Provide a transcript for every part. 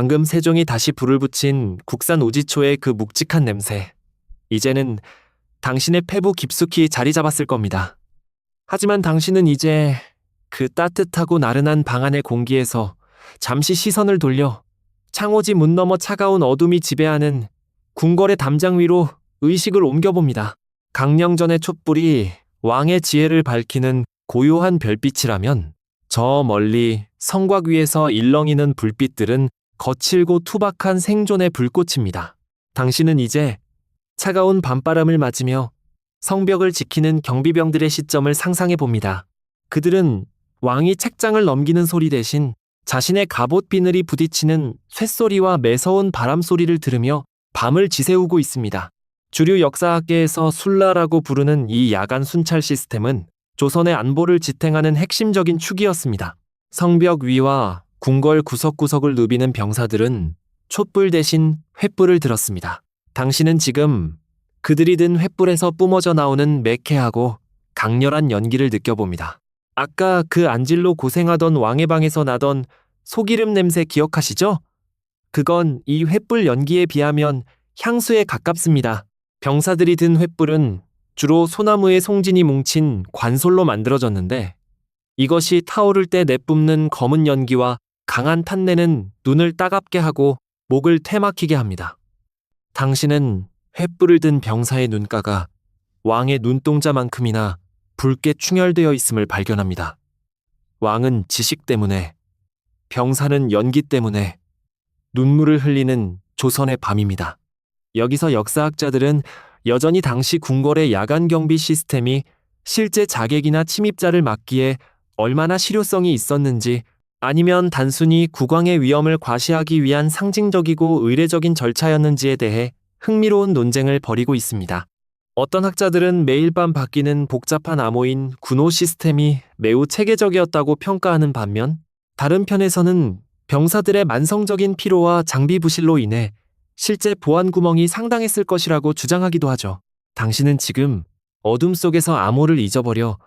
방금 세종이 다시 불을 붙인 국산 우지초의 그 묵직한 냄새. 이제는 당신의 폐부 깊숙이 자리 잡았을 겁니다. 하지만 당신은 이제 그 따뜻하고 나른한 방 안의 공기에서 잠시 시선을 돌려 창호지 문 너머 차가운 어둠이 지배하는 궁궐의 담장 위로 의식을 옮겨봅니다. 강령전의 촛불이 왕의 지혜를 밝히는 고요한 별빛이라면 저 멀리 성곽 위에서 일렁이는 불빛들은 거칠고 투박한 생존의 불꽃입니다. 당신은 이제 차가운 밤바람을 맞으며 성벽을 지키는 경비병들의 시점을 상상해 봅니다. 그들은 왕이 책장을 넘기는 소리 대신 자신의 갑옷 비늘이 부딪히는 쇳소리와 매서운 바람 소리를 들으며 밤을 지새우고 있습니다. 주류 역사학계에서 술라라고 부르는 이 야간 순찰 시스템은 조선의 안보를 지탱하는 핵심적인 축이었습니다. 성벽 위와 궁궐 구석구석을 누비는 병사들은 촛불 대신 횃불을 들었습니다. 당신은 지금 그들이 든 횃불에서 뿜어져 나오는 매캐하고 강렬한 연기를 느껴봅니다. 아까 그 안질로 고생하던 왕의 방에서 나던 소기름 냄새 기억하시죠? 그건 이 횃불 연기에 비하면 향수에 가깝습니다. 병사들이 든 횃불은 주로 소나무의 송진이 뭉친 관솔로 만들어졌는데 이것이 타오를 때 내뿜는 검은 연기와 강한 탄내는 눈을 따갑게 하고 목을 퇴막히게 합니다. 당신은 횃불을 든 병사의 눈가가 왕의 눈동자만큼이나 붉게 충혈되어 있음을 발견합니다. 왕은 지식 때문에, 병사는 연기 때문에 눈물을 흘리는 조선의 밤입니다. 여기서 역사학자들은 여전히 당시 궁궐의 야간 경비 시스템이 실제 자객이나 침입자를 막기에 얼마나 실효성이 있었는지 아니면 단순히 국왕의 위험을 과시하기 위한 상징적이고 의례적인 절차였는지에 대해 흥미로운 논쟁을 벌이고 있습니다. 어떤 학자들은 매일 밤 바뀌는 복잡한 암호인 군호 시스템이 매우 체계적이었다고 평가하는 반면 다른 편에서는 병사들의 만성적인 피로와 장비 부실로 인해 실제 보안 구멍이 상당했을 것이라고 주장하기도 하죠. 당신은 지금 어둠 속에서 암호를 잊어버려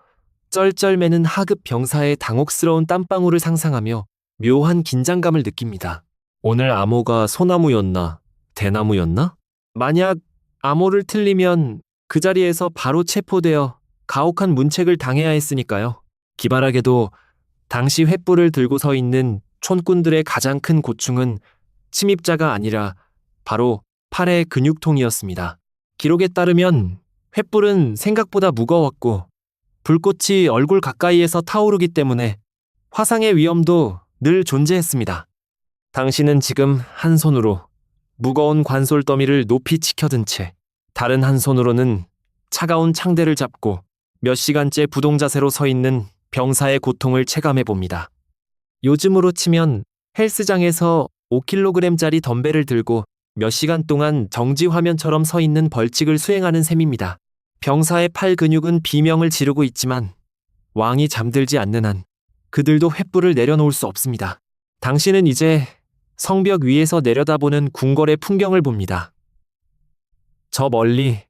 쩔쩔매는 하급 병사의 당혹스러운 땀방울을 상상하며 묘한 긴장감을 느낍니다. 오늘 암호가 소나무였나? 대나무였나? 만약 암호를 틀리면 그 자리에서 바로 체포되어 가혹한 문책을 당해야 했으니까요. 기발하게도 당시 횃불을 들고 서 있는 촌꾼들의 가장 큰 고충은 침입자가 아니라 바로 팔의 근육통이었습니다. 기록에 따르면 횃불은 생각보다 무거웠고 불꽃이 얼굴 가까이에서 타오르기 때문에 화상의 위험도 늘 존재했습니다. 당신은 지금 한 손으로 무거운 관솔 더미를 높이 치켜든 채 다른 한 손으로는 차가운 창대를 잡고 몇 시간째 부동자세로 서 있는 병사의 고통을 체감해 봅니다. 요즘으로 치면 헬스장에서 5kg짜리 덤벨을 들고 몇 시간 동안 정지 화면처럼 서 있는 벌칙을 수행하는 셈입니다. 병사의 팔 근육은 비명을 지르고 있지만 왕이 잠들지 않는 한 그들도 횃불을 내려놓을 수 없습니다. 당신은 이제 성벽 위에서 내려다보는 궁궐의 풍경을 봅니다. 저 멀리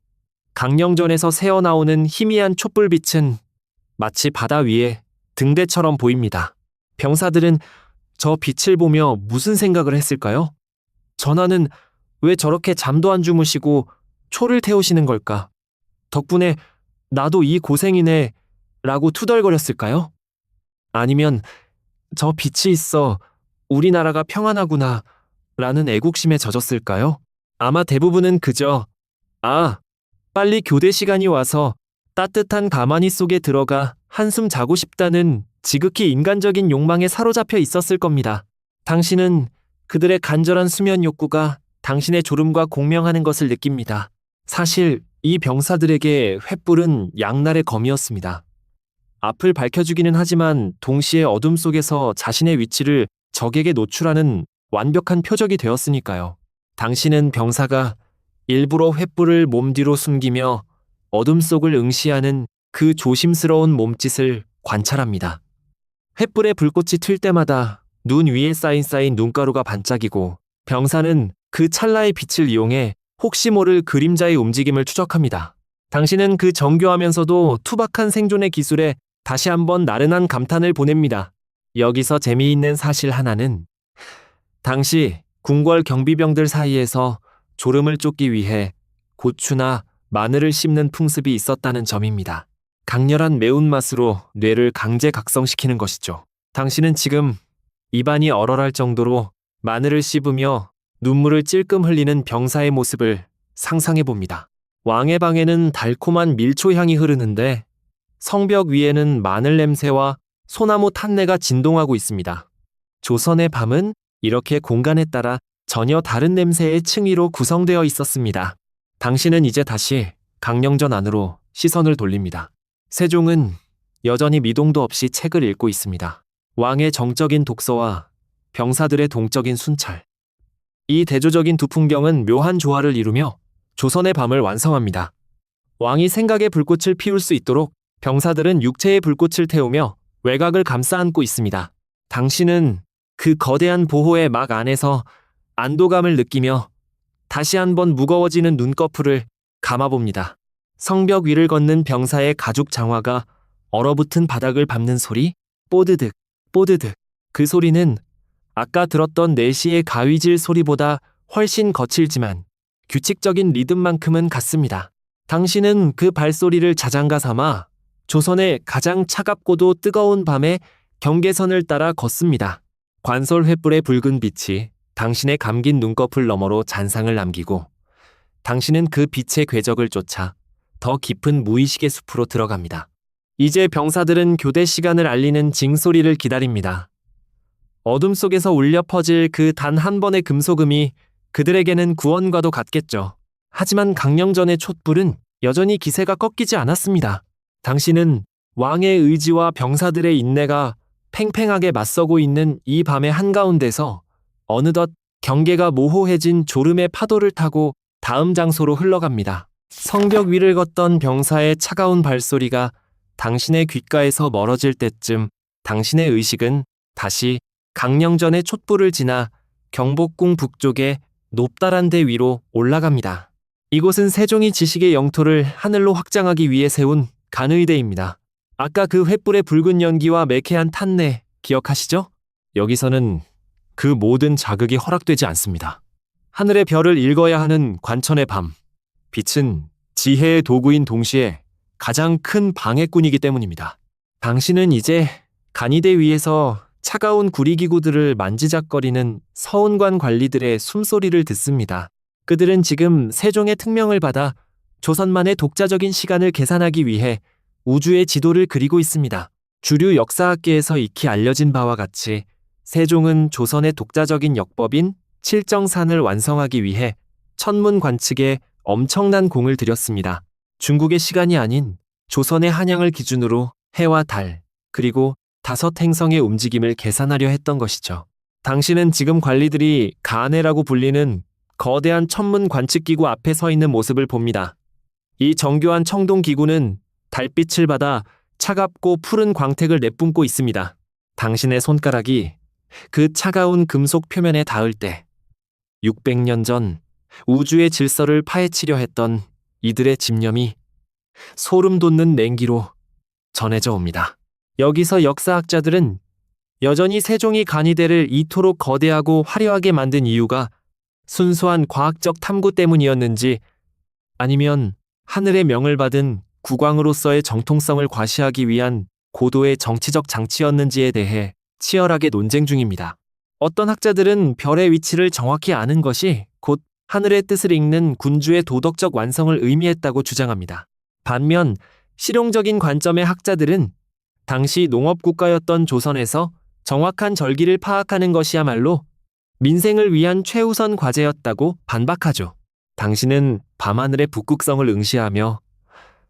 강령전에서 새어나오는 희미한 촛불빛은 마치 바다 위에 등대처럼 보입니다. 병사들은 저 빛을 보며 무슨 생각을 했을까요? 전하는 왜 저렇게 잠도 안 주무시고 초를 태우시는 걸까? 덕분에 나도 이 고생이네 라고 투덜거렸을까요? 아니면 저 빛이 있어 우리나라가 평안하구나 라는 애국심에 젖었을까요? 아마 대부분은 그저 빨리 교대 시간이 와서 따뜻한 가마니 속에 들어가 한숨 자고 싶다는 지극히 인간적인 욕망에 사로잡혀 있었을 겁니다. 당신은 그들의 간절한 수면 욕구가 당신의 졸음과 공명하는 것을 느낍니다. 사실 이 병사들에게 횃불은 양날의 검이었습니다. 앞을 밝혀주기는 하지만 동시에 어둠 속에서 자신의 위치를 적에게 노출하는 완벽한 표적이 되었으니까요. 당신은 병사가 일부러 횃불을 몸 뒤로 숨기며 어둠 속을 응시하는 그 조심스러운 몸짓을 관찰합니다. 횃불의 불꽃이 튈 때마다 눈 위에 쌓인 눈가루가 반짝이고 병사는 그 찰나의 빛을 이용해 혹시 모를 그림자의 움직임을 추적합니다. 당신은 그 정교하면서도 투박한 생존의 기술에 다시 한번 나른한 감탄을 보냅니다. 여기서 재미있는 사실 하나는 당시 궁궐 경비병들 사이에서 졸음을 쫓기 위해 고추나 마늘을 씹는 풍습이 있었다는 점입니다. 강렬한 매운맛으로 뇌를 강제 각성시키는 것이죠. 당신은 지금 입안이 얼얼할 정도로 마늘을 씹으며 눈물을 찔끔 흘리는 병사의 모습을 상상해 봅니다. 왕의 방에는 달콤한 밀초향이 흐르는데 성벽 위에는 마늘 냄새와 소나무 탄내가 진동하고 있습니다. 조선의 밤은 이렇게 공간에 따라 전혀 다른 냄새의 층위로 구성되어 있었습니다. 당신은 이제 다시 강령전 안으로 시선을 돌립니다. 세종은 여전히 미동도 없이 책을 읽고 있습니다. 왕의 정적인 독서와 병사들의 동적인 순찰. 이 대조적인 두 풍경은 묘한 조화를 이루며 조선의 밤을 완성합니다. 왕이 생각의 불꽃을 피울 수 있도록 병사들은 육체의 불꽃을 태우며 외곽을 감싸 안고 있습니다. 당신은 그 거대한 보호의 막 안에서 안도감을 느끼며 다시 한번 무거워지는 눈꺼풀을 감아봅니다. 성벽 위를 걷는 병사의 가죽 장화가 얼어붙은 바닥을 밟는 소리, 뽀드득, 뽀드득. 그 소리는 아까 들었던 내시의 가위질 소리보다 훨씬 거칠지만 규칙적인 리듬만큼은 같습니다. 당신은 그 발소리를 자장가 삼아 조선의 가장 차갑고도 뜨거운 밤에 경계선을 따라 걷습니다. 관솔 횃불의 붉은 빛이 당신의 감긴 눈꺼풀 너머로 잔상을 남기고 당신은 그 빛의 궤적을 쫓아 더 깊은 무의식의 숲으로 들어갑니다. 이제 병사들은 교대 시간을 알리는 징소리를 기다립니다. 어둠 속에서 울려 퍼질 그 단 한 번의 금소금이 그들에게는 구원과도 같겠죠. 하지만 강령전의 촛불은 여전히 기세가 꺾이지 않았습니다. 당신은 왕의 의지와 병사들의 인내가 팽팽하게 맞서고 있는 이 밤의 한가운데서 어느덧 경계가 모호해진 졸음의 파도를 타고 다음 장소로 흘러갑니다. 성벽 위를 걷던 병사의 차가운 발소리가 당신의 귓가에서 멀어질 때쯤 당신의 의식은 다시 강령전의 촛불을 지나 경복궁 북쪽의 높다란 데 위로 올라갑니다. 이곳은 세종이 지식의 영토를 하늘로 확장하기 위해 세운 간의대입니다. 아까 그 횃불의 붉은 연기와 매캐한 탄내 기억하시죠? 여기서는 그 모든 자극이 허락되지 않습니다. 하늘의 별을 읽어야 하는 관천의 밤. 빛은 지혜의 도구인 동시에 가장 큰 방해꾼이기 때문입니다. 당신은 이제 간이대 위에서 차가운 구리기구들을 만지작거리는 서운관 관리들의 숨소리를 듣습니다. 그들은 지금 세종의 특명을 받아 조선만의 독자적인 시간을 계산하기 위해 우주의 지도를 그리고 있습니다. 주류 역사학계에서 익히 알려진 바와 같이 세종은 조선의 독자적인 역법인 칠정산을 완성하기 위해 천문 관측에 엄청난 공을 들였습니다. 중국의 시간이 아닌 조선의 한양을 기준으로 해와 달, 그리고 5행성의 움직임을 계산하려 했던 것이죠. 당신은 지금 관리들이 가네라고 불리는 거대한 천문 관측기구 앞에 서 있는 모습을 봅니다. 이 정교한 청동기구는 달빛을 받아 차갑고 푸른 광택을 내뿜고 있습니다. 당신의 손가락이 그 차가운 금속 표면에 닿을 때 600년 전 우주의 질서를 파헤치려 했던 이들의 집념이 소름 돋는 냉기로 전해져 옵니다. 여기서 역사학자들은 여전히 세종이 간이대를 이토록 거대하고 화려하게 만든 이유가 순수한 과학적 탐구 때문이었는지 아니면 하늘의 명을 받은 국왕으로서의 정통성을 과시하기 위한 고도의 정치적 장치였는지에 대해 치열하게 논쟁 중입니다. 어떤 학자들은 별의 위치를 정확히 아는 것이 곧 하늘의 뜻을 읽는 군주의 도덕적 완성을 의미했다고 주장합니다. 반면 실용적인 관점의 학자들은 당시 농업국가였던 조선에서 정확한 절기를 파악하는 것이야말로 민생을 위한 최우선 과제였다고 반박하죠. 당신은 밤하늘의 북극성을 응시하며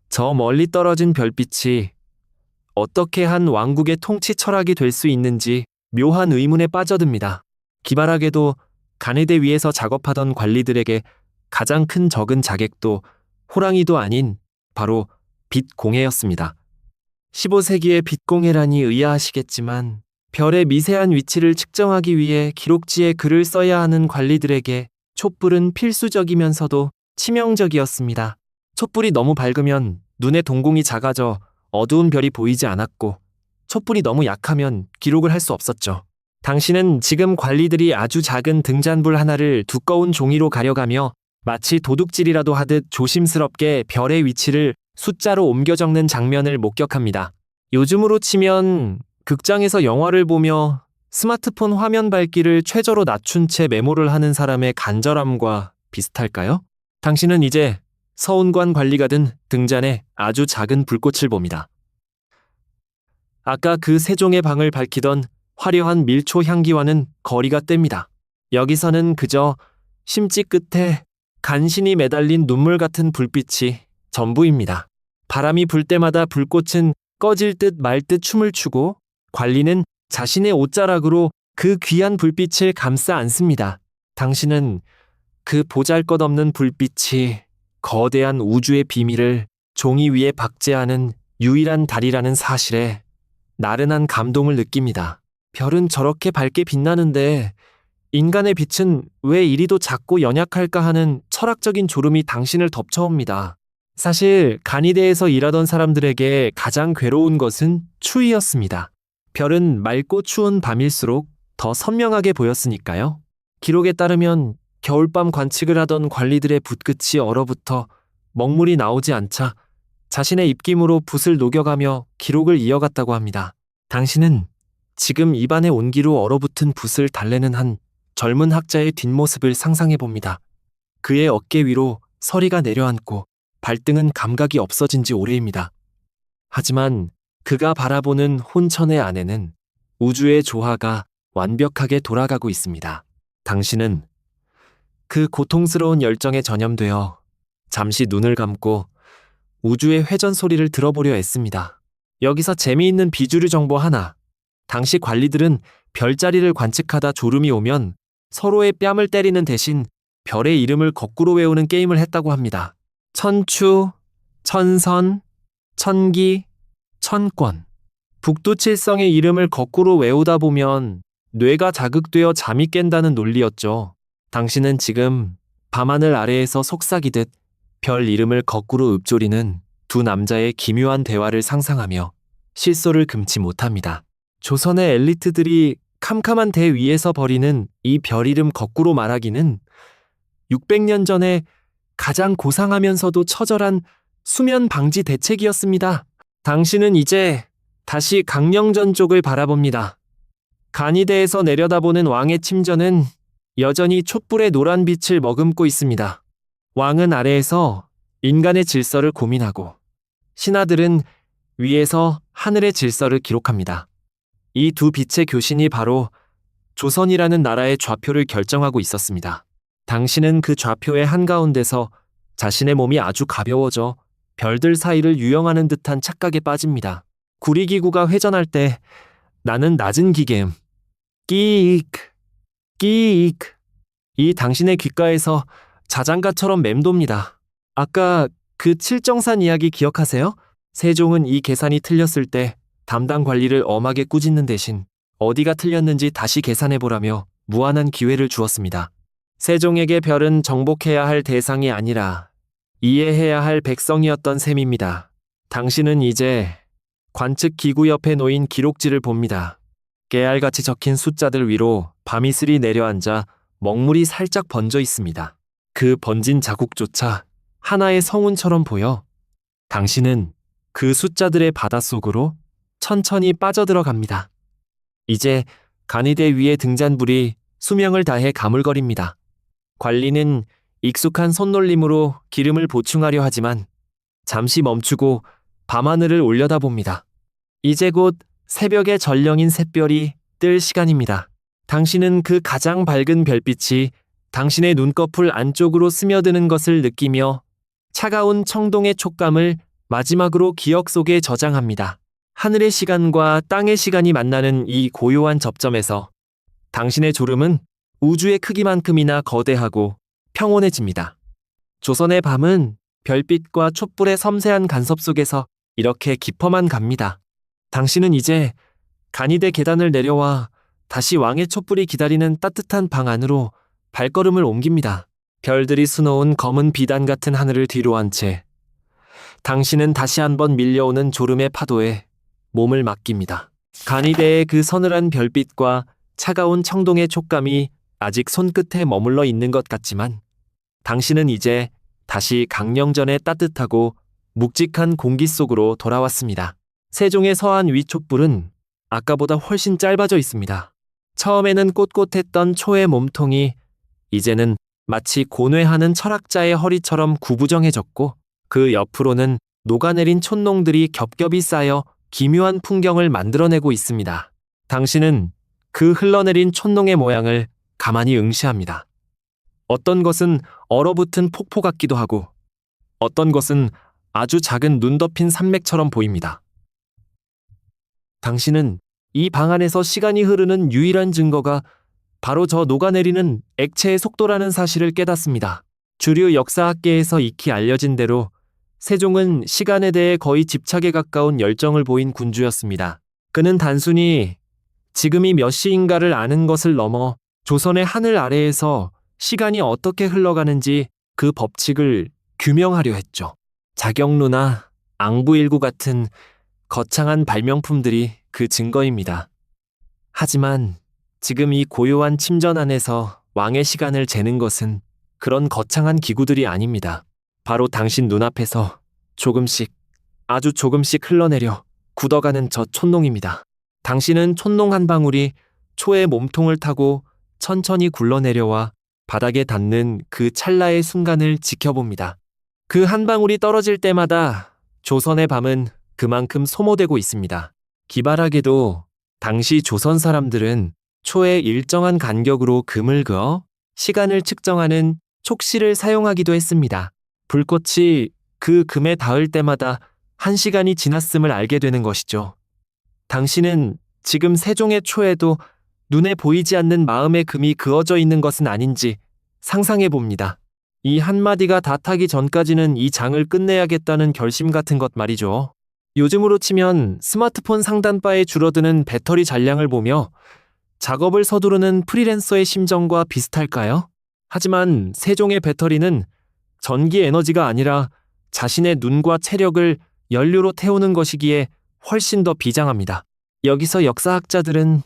저 멀리 떨어진 별빛이 어떻게 한 왕국의 통치 철학이 될 수 있는지 묘한 의문에 빠져듭니다. 기발하게도 간해대 위에서 작업하던 관리들에게 가장 큰 적은 자객도 호랑이도 아닌 바로 빛공해였습니다. 15세기의 빛공해라니 의아하시겠지만 별의 미세한 위치를 측정하기 위해 기록지에 글을 써야 하는 관리들에게 촛불은 필수적이면서도 치명적이었습니다. 촛불이 너무 밝으면 눈의 동공이 작아져 어두운 별이 보이지 않았고 촛불이 너무 약하면 기록을 할 수 없었죠. 당신은 지금 관리들이 아주 작은 등잔불 하나를 두꺼운 종이로 가려가며 마치 도둑질이라도 하듯 조심스럽게 별의 위치를 숫자로 옮겨 적는 장면을 목격합니다. 요즘으로 치면 극장에서 영화를 보며 스마트폰 화면 밝기를 최저로 낮춘 채 메모를 하는 사람의 간절함과 비슷할까요? 당신은 이제 서운관 관리가 든 등잔에 아주 작은 불꽃을 봅니다. 아까 그 세종의 방을 밝히던 화려한 밀초 향기와는 거리가 뗍니다. 여기서는 그저 심지 끝에 간신히 매달린 눈물 같은 불빛이 전부입니다. 바람이 불 때마다 불꽃은 꺼질 듯 말 듯 춤을 추고 관리는 자신의 옷자락으로 그 귀한 불빛을 감싸 안습니다. 당신은 그 보잘것없는 불빛이 거대한 우주의 비밀을 종이 위에 박제하는 유일한 달이라는 사실에 나른한 감동을 느낍니다. 별은 저렇게 밝게 빛나는데 인간의 빛은 왜 이리도 작고 연약할까 하는 철학적인 졸음이 당신을 덮쳐옵니다. 사실 간이대에서 일하던 사람들에게 가장 괴로운 것은 추위였습니다. 별은 맑고 추운 밤일수록 더 선명하게 보였으니까요. 기록에 따르면 겨울밤 관측을 하던 관리들의 붓끝이 얼어붙어 먹물이 나오지 않자 자신의 입김으로 붓을 녹여가며 기록을 이어갔다고 합니다. 당신은 지금 입안의 온기로 얼어붙은 붓을 달래는 한 젊은 학자의 뒷모습을 상상해 봅니다. 그의 어깨 위로 서리가 내려앉고 발등은 감각이 없어진 지 오래입니다. 하지만 그가 바라보는 혼천의 안에는 우주의 조화가 완벽하게 돌아가고 있습니다. 당신은 그 고통스러운 열정에 전염되어 잠시 눈을 감고 우주의 회전 소리를 들어보려 애씁니다. 여기서 재미있는 비주류 정보 하나. 당시 관리들은 별자리를 관측하다 졸음이 오면 서로의 뺨을 때리는 대신 별의 이름을 거꾸로 외우는 게임을 했다고 합니다. 천추, 천선, 천기, 천권. 북두칠성의 이름을 거꾸로 외우다 보면 뇌가 자극되어 잠이 깬다는 논리였죠. 당신은 지금 밤하늘 아래에서 속삭이듯 별 이름을 거꾸로 읊조리는 두 남자의 기묘한 대화를 상상하며 실소를 금치 못합니다. 조선의 엘리트들이 캄캄한 대 위에서 벌이는 이 별 이름 거꾸로 말하기는 600년 전에 가장 고상하면서도 처절한 수면 방지 대책이었습니다. 당신은 이제 다시 강령전 쪽을 바라봅니다. 간이대에서 내려다보는 왕의 침전은 여전히 촛불의 노란 빛을 머금고 있습니다. 왕은 아래에서 인간의 질서를 고민하고 신하들은 위에서 하늘의 질서를 기록합니다. 이 두 빛의 교신이 바로 조선이라는 나라의 좌표를 결정하고 있었습니다. 당신은 그 좌표의 한가운데서 자신의 몸이 아주 가벼워져 별들 사이를 유영하는 듯한 착각에 빠집니다. 구리기구가 회전할 때 나는 낮은 기계음 끼익 끼익 이 당신의 귓가에서 자장가처럼 맴돕니다. 아까 그 칠정산 이야기 기억하세요? 세종은 이 계산이 틀렸을 때 담당 관리를 엄하게 꾸짖는 대신 어디가 틀렸는지 다시 계산해보라며 무한한 기회를 주었습니다. 세종에게 별은 정복해야 할 대상이 아니라 이해해야 할 백성이었던 셈입니다. 당신은 이제 관측 기구 옆에 놓인 기록지를 봅니다. 깨알같이 적힌 숫자들 위로 밤이슬이 내려앉아 먹물이 살짝 번져 있습니다. 그 번진 자국조차 하나의 성운처럼 보여 당신은 그 숫자들의 바닷속으로 천천히 빠져들어갑니다. 이제 간이대 위의 등잔불이 수명을 다해 가물거립니다. 관리는 익숙한 손놀림으로 기름을 보충하려 하지만 잠시 멈추고 밤하늘을 올려다봅니다. 이제 곧 새벽의 전령인 샛별이 뜰 시간입니다. 당신은 그 가장 밝은 별빛이 당신의 눈꺼풀 안쪽으로 스며드는 것을 느끼며 차가운 청동의 촉감을 마지막으로 기억 속에 저장합니다. 하늘의 시간과 땅의 시간이 만나는 이 고요한 접점에서 당신의 졸음은 우주의 크기만큼이나 거대하고 평온해집니다. 조선의 밤은 별빛과 촛불의 섬세한 간섭 속에서 이렇게 깊어만 갑니다. 당신은 이제 간이대 계단을 내려와 다시 왕의 촛불이 기다리는 따뜻한 방 안으로 발걸음을 옮깁니다. 별들이 수놓은 검은 비단 같은 하늘을 뒤로 한 채 당신은 다시 한번 밀려오는 졸음의 파도에 몸을 맡깁니다. 간이대의 그 서늘한 별빛과 차가운 청동의 촉감이 아직 손끝에 머물러 있는 것 같지만 당신은 이제 다시 강령전의 따뜻하고 묵직한 공기 속으로 돌아왔습니다. 세종의 서한 위촉불은 아까보다 훨씬 짧아져 있습니다. 처음에는 꼿꼿했던 초의 몸통이 이제는 마치 고뇌하는 철학자의 허리처럼 구부정해졌고 그 옆으로는 녹아내린 촌농들이 겹겹이 쌓여 기묘한 풍경을 만들어내고 있습니다. 당신은 그 흘러내린 촌농의 모양을 가만히 응시합니다. 어떤 것은 얼어붙은 폭포 같기도 하고 어떤 것은 아주 작은 눈 덮인 산맥처럼 보입니다. 당신은 이 방 안에서 시간이 흐르는 유일한 증거가 바로 저 녹아내리는 액체의 속도라는 사실을 깨닫습니다. 주류 역사학계에서 익히 알려진 대로 세종은 시간에 대해 거의 집착에 가까운 열정을 보인 군주였습니다. 그는 단순히 지금이 몇 시인가를 아는 것을 넘어 조선의 하늘 아래에서 시간이 어떻게 흘러가는지 그 법칙을 규명하려 했죠. 자경루나 앙부일구 같은 거창한 발명품들이 그 증거입니다. 하지만 지금 이 고요한 침전 안에서 왕의 시간을 재는 것은 그런 거창한 기구들이 아닙니다. 바로 당신 눈앞에서 조금씩, 아주 조금씩 흘러내려 굳어가는 저 촌농입니다. 당신은 촌농 한 방울이 초의 몸통을 타고 천천히 굴러내려와 바닥에 닿는 그 찰나의 순간을 지켜봅니다. 그 한 방울이 떨어질 때마다 조선의 밤은 그만큼 소모되고 있습니다. 기발하게도 당시 조선 사람들은 초의 일정한 간격으로 금을 그어 시간을 측정하는 촉시를 사용하기도 했습니다. 불꽃이 그 금에 닿을 때마다 1시간이 지났음을 알게 되는 것이죠. 당신은 지금 세종의 초에도 눈에 보이지 않는 마음의 금이 그어져 있는 것은 아닌지 상상해 봅니다. 이 한마디가 다 타기 전까지는 이 장을 끝내야겠다는 결심 같은 것 말이죠. 요즘으로 치면 스마트폰 상단바에 줄어드는 배터리 잔량을 보며 작업을 서두르는 프리랜서의 심정과 비슷할까요? 하지만 세종의 배터리는 전기 에너지가 아니라 자신의 눈과 체력을 연료로 태우는 것이기에 훨씬 더 비장합니다. 여기서 역사학자들은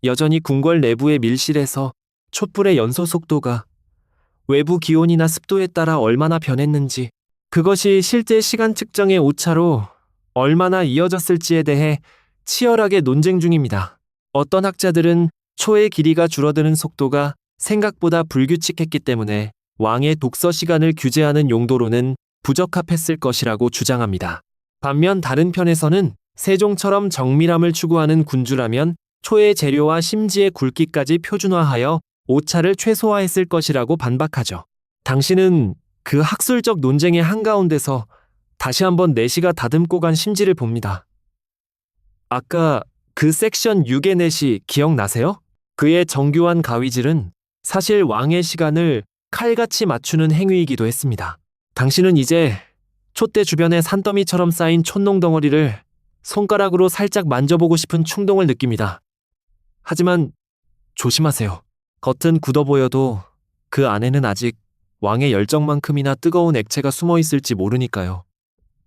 여전히 궁궐 내부의 밀실에서 촛불의 연소 속도가 외부 기온이나 습도에 따라 얼마나 변했는지, 그것이 실제 시간 측정의 오차로 얼마나 이어졌을지에 대해 치열하게 논쟁 중입니다. 어떤 학자들은 초의 길이가 줄어드는 속도가 생각보다 불규칙했기 때문에 왕의 독서 시간을 규제하는 용도로는 부적합했을 것이라고 주장합니다. 반면 다른 편에서는 세종처럼 정밀함을 추구하는 군주라면 초의 재료와 심지의 굵기까지 표준화하여 오차를 최소화했을 것이라고 반박하죠. 당신은 그 학술적 논쟁의 한가운데서 다시 한번 내시가 다듬고 간 심지를 봅니다. 아까 그 섹션 6의 내시 기억나세요? 그의 정교한 가위질은 사실 왕의 시간을 칼같이 맞추는 행위이기도 했습니다. 당신은 이제 촛대 주변의 산더미처럼 쌓인 촌농 덩어리를 손가락으로 살짝 만져보고 싶은 충동을 느낍니다. 하지만 조심하세요. 겉은 굳어 보여도 그 안에는 아직 왕의 열정만큼이나 뜨거운 액체가 숨어 있을지 모르니까요.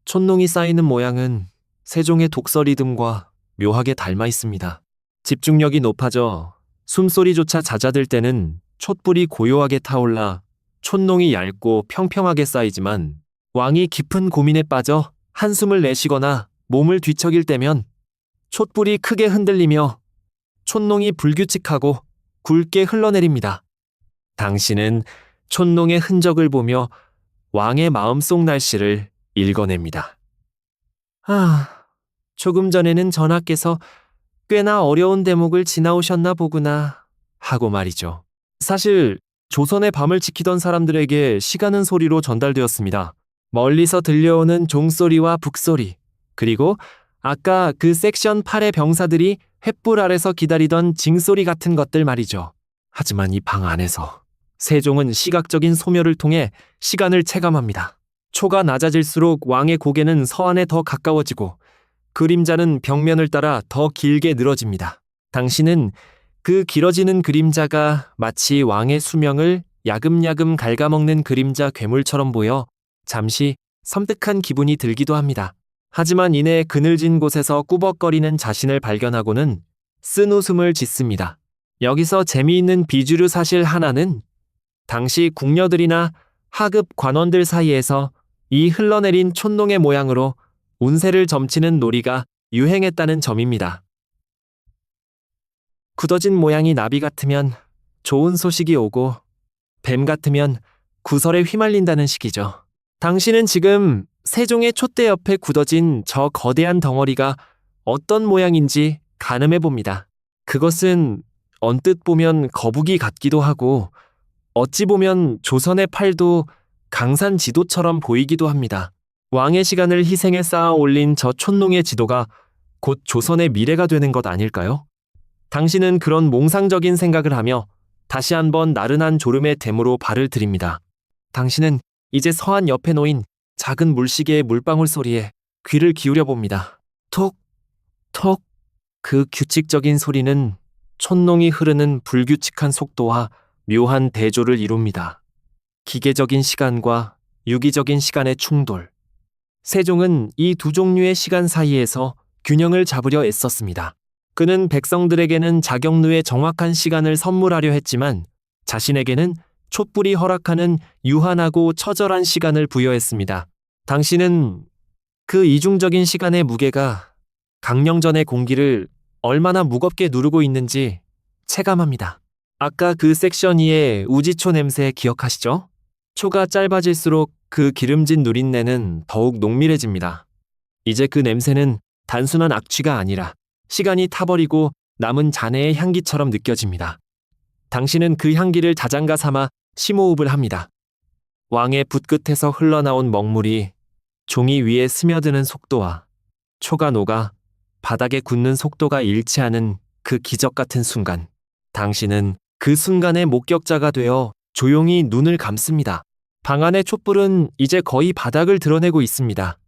촌농이 쌓이는 모양은 세종의 독서 리듬과 묘하게 닮아 있습니다. 집중력이 높아져 숨소리조차 잦아들 때는 촛불이 고요하게 타올라 촌농이 얇고 평평하게 쌓이지만 왕이 깊은 고민에 빠져 한숨을 내쉬거나 몸을 뒤척일 때면 촛불이 크게 흔들리며 촌농이 불규칙하고 굵게 흘러내립니다. 당신은 촌농의 흔적을 보며 왕의 마음속 날씨를 읽어냅니다. 조금 전에는 전하께서 꽤나 어려운 대목을 지나오셨나 보구나 하고 말이죠. 사실 조선의 밤을 지키던 사람들에게 시간은 소리로 전달되었습니다. 멀리서 들려오는 종소리와 북소리, 그리고 아까 그 섹션 8의 병사들이 횃불 아래서 기다리던 징소리 같은 것들 말이죠. 하지만 이 방 안에서 세종은 시각적인 소멸을 통해 시간을 체감합니다. 초가 낮아질수록 왕의 고개는 서안에 더 가까워지고 그림자는 벽면을 따라 더 길게 늘어집니다. 당신은 그 길어지는 그림자가 마치 왕의 수명을 야금야금 갉아먹는 그림자 괴물처럼 보여 잠시 섬뜩한 기분이 들기도 합니다. 하지만 이내 그늘진 곳에서 꾸벅거리는 자신을 발견하고는 쓴 웃음을 짓습니다. 여기서 재미있는 비주류 사실 하나는 당시 궁녀들이나 하급 관원들 사이에서 이 흘러내린 촌농의 모양으로 운세를 점치는 놀이가 유행했다는 점입니다. 굳어진 모양이 나비 같으면 좋은 소식이 오고 뱀 같으면 구설에 휘말린다는 식이죠. 당신은 지금 세종의 촛대 옆에 굳어진 저 거대한 덩어리가 어떤 모양인지 가늠해 봅니다. 그것은 언뜻 보면 거북이 같기도 하고 어찌 보면 조선의 팔도 강산 지도처럼 보이기도 합니다. 왕의 시간을 희생해 쌓아 올린 저 촌농의 지도가 곧 조선의 미래가 되는 것 아닐까요? 당신은 그런 몽상적인 생각을 하며 다시 한번 나른한 졸음의 댐으로 발을 들입니다. 당신은 이제 서한 옆에 놓인 작은 물시계의 물방울 소리에 귀를 기울여 봅니다. 톡, 톡. 그 규칙적인 소리는 촌농이 흐르는 불규칙한 속도와 묘한 대조를 이룹니다. 기계적인 시간과 유기적인 시간의 충돌. 세종은 이 두 종류의 시간 사이에서 균형을 잡으려 애썼습니다. 그는 백성들에게는 자경루의 정확한 시간을 선물하려 했지만 자신에게는 촛불이 허락하는 유한하고 처절한 시간을 부여했습니다. 당신은 그 이중적인 시간의 무게가 강령전의 공기를 얼마나 무겁게 누르고 있는지 체감합니다. 아까 그 섹션 2의 우지초 냄새 기억하시죠? 초가 짧아질수록 그 기름진 누린내는 더욱 농밀해집니다. 이제 그 냄새는 단순한 악취가 아니라 시간이 타버리고 남은 잔해의 향기처럼 느껴집니다. 당신은 그 향기를 자장가 삼아 심호흡을 합니다. 왕의 붓끝에서 흘러나온 먹물이 종이 위에 스며드는 속도와 초가 녹아 바닥에 굳는 속도가 일치하는 그 기적 같은 순간. 당신은 그 순간의 목격자가 되어 조용히 눈을 감습니다. 방 안의 촛불은 이제 거의 바닥을 드러내고 있습니다.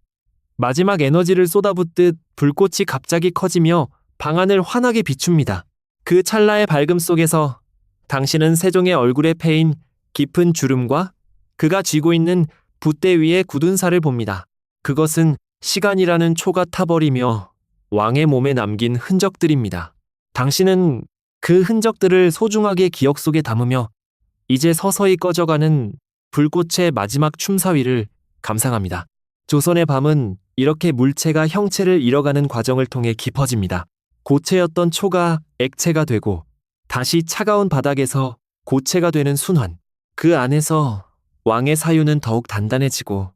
마지막 에너지를 쏟아붓듯 불꽃이 갑자기 커지며 방안을 환하게 비춥니다. 그 찰나의 밝음 속에서 당신은 세종의 얼굴에 패인 깊은 주름과 그가 쥐고 있는 붓대 위에 굳은 살을 봅니다. 그것은 시간이라는 초가 타버리며 왕의 몸에 남긴 흔적들입니다. 당신은 그 흔적들을 소중하게 기억 속에 담으며 이제 서서히 꺼져가는 불꽃의 마지막 춤사위를 감상합니다. 조선의 밤은 이렇게 물체가 형체를 잃어가는 과정을 통해 깊어집니다. 고체였던 초가 액체가 되고 다시 차가운 바닥에서 고체가 되는 순환. 그 안에서 왕의 사유는 더욱 단단해지고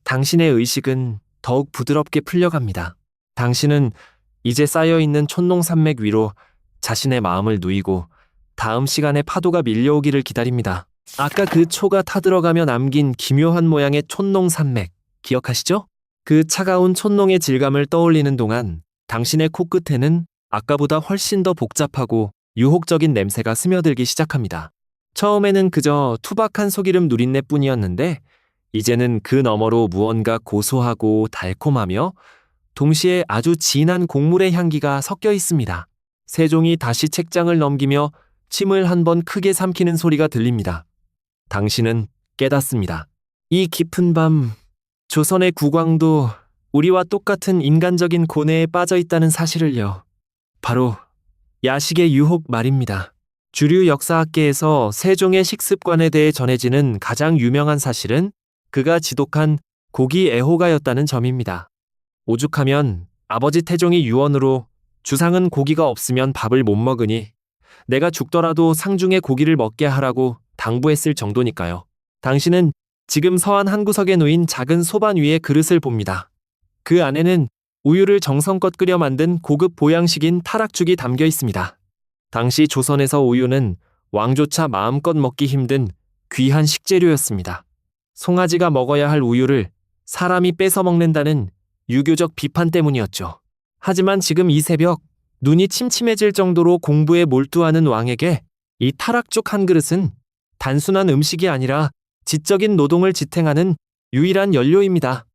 당신의 의식은 더욱 부드럽게 풀려갑니다. 당신은 이제 쌓여있는 촌농산맥 위로 자신의 마음을 누이고 다음 시간에 파도가 밀려오기를 기다립니다. 아까 그 초가 타들어가며 남긴 기묘한 모양의 촌농산맥 기억하시죠? 그 차가운 촌농의 질감을 떠올리는 동안 당신의 코끝에는 아까보다 훨씬 더 복잡하고 유혹적인 냄새가 스며들기 시작합니다. 처음에는 그저 투박한 소기름 누린내뿐이었는데 이제는 그 너머로 무언가 고소하고 달콤하며 동시에 아주 진한 곡물의 향기가 섞여 있습니다. 세종이 다시 책장을 넘기며 침을 한 번 크게 삼키는 소리가 들립니다. 당신은 깨닫습니다. 이 깊은 밤, 조선의 국왕도 우리와 똑같은 인간적인 고뇌에 빠져 있다는 사실을요. 바로 야식의 유혹 말입니다. 주류 역사학계에서 세종의 식습관에 대해 전해지는 가장 유명한 사실은 그가 지독한 고기 애호가였다는 점입니다. 오죽하면 아버지 태종이 유언으로 주상은 고기가 없으면 밥을 못 먹으니 내가 죽더라도 상중에 고기를 먹게 하라고 당부했을 정도니까요. 당신은 지금 서한 한 구석에 놓인 작은 소반 위의 그릇을 봅니다. 그 안에는 우유를 정성껏 끓여 만든 고급 보양식인 타락죽이 담겨 있습니다. 당시 조선에서 우유는 왕조차 마음껏 먹기 힘든 귀한 식재료였습니다. 송아지가 먹어야 할 우유를 사람이 뺏어 먹는다는 유교적 비판 때문이었죠. 하지만 지금 이 새벽 눈이 침침해질 정도로 공부에 몰두하는 왕에게 이 타락죽 한 그릇은 단순한 음식이 아니라 지적인 노동을 지탱하는 유일한 연료입니다.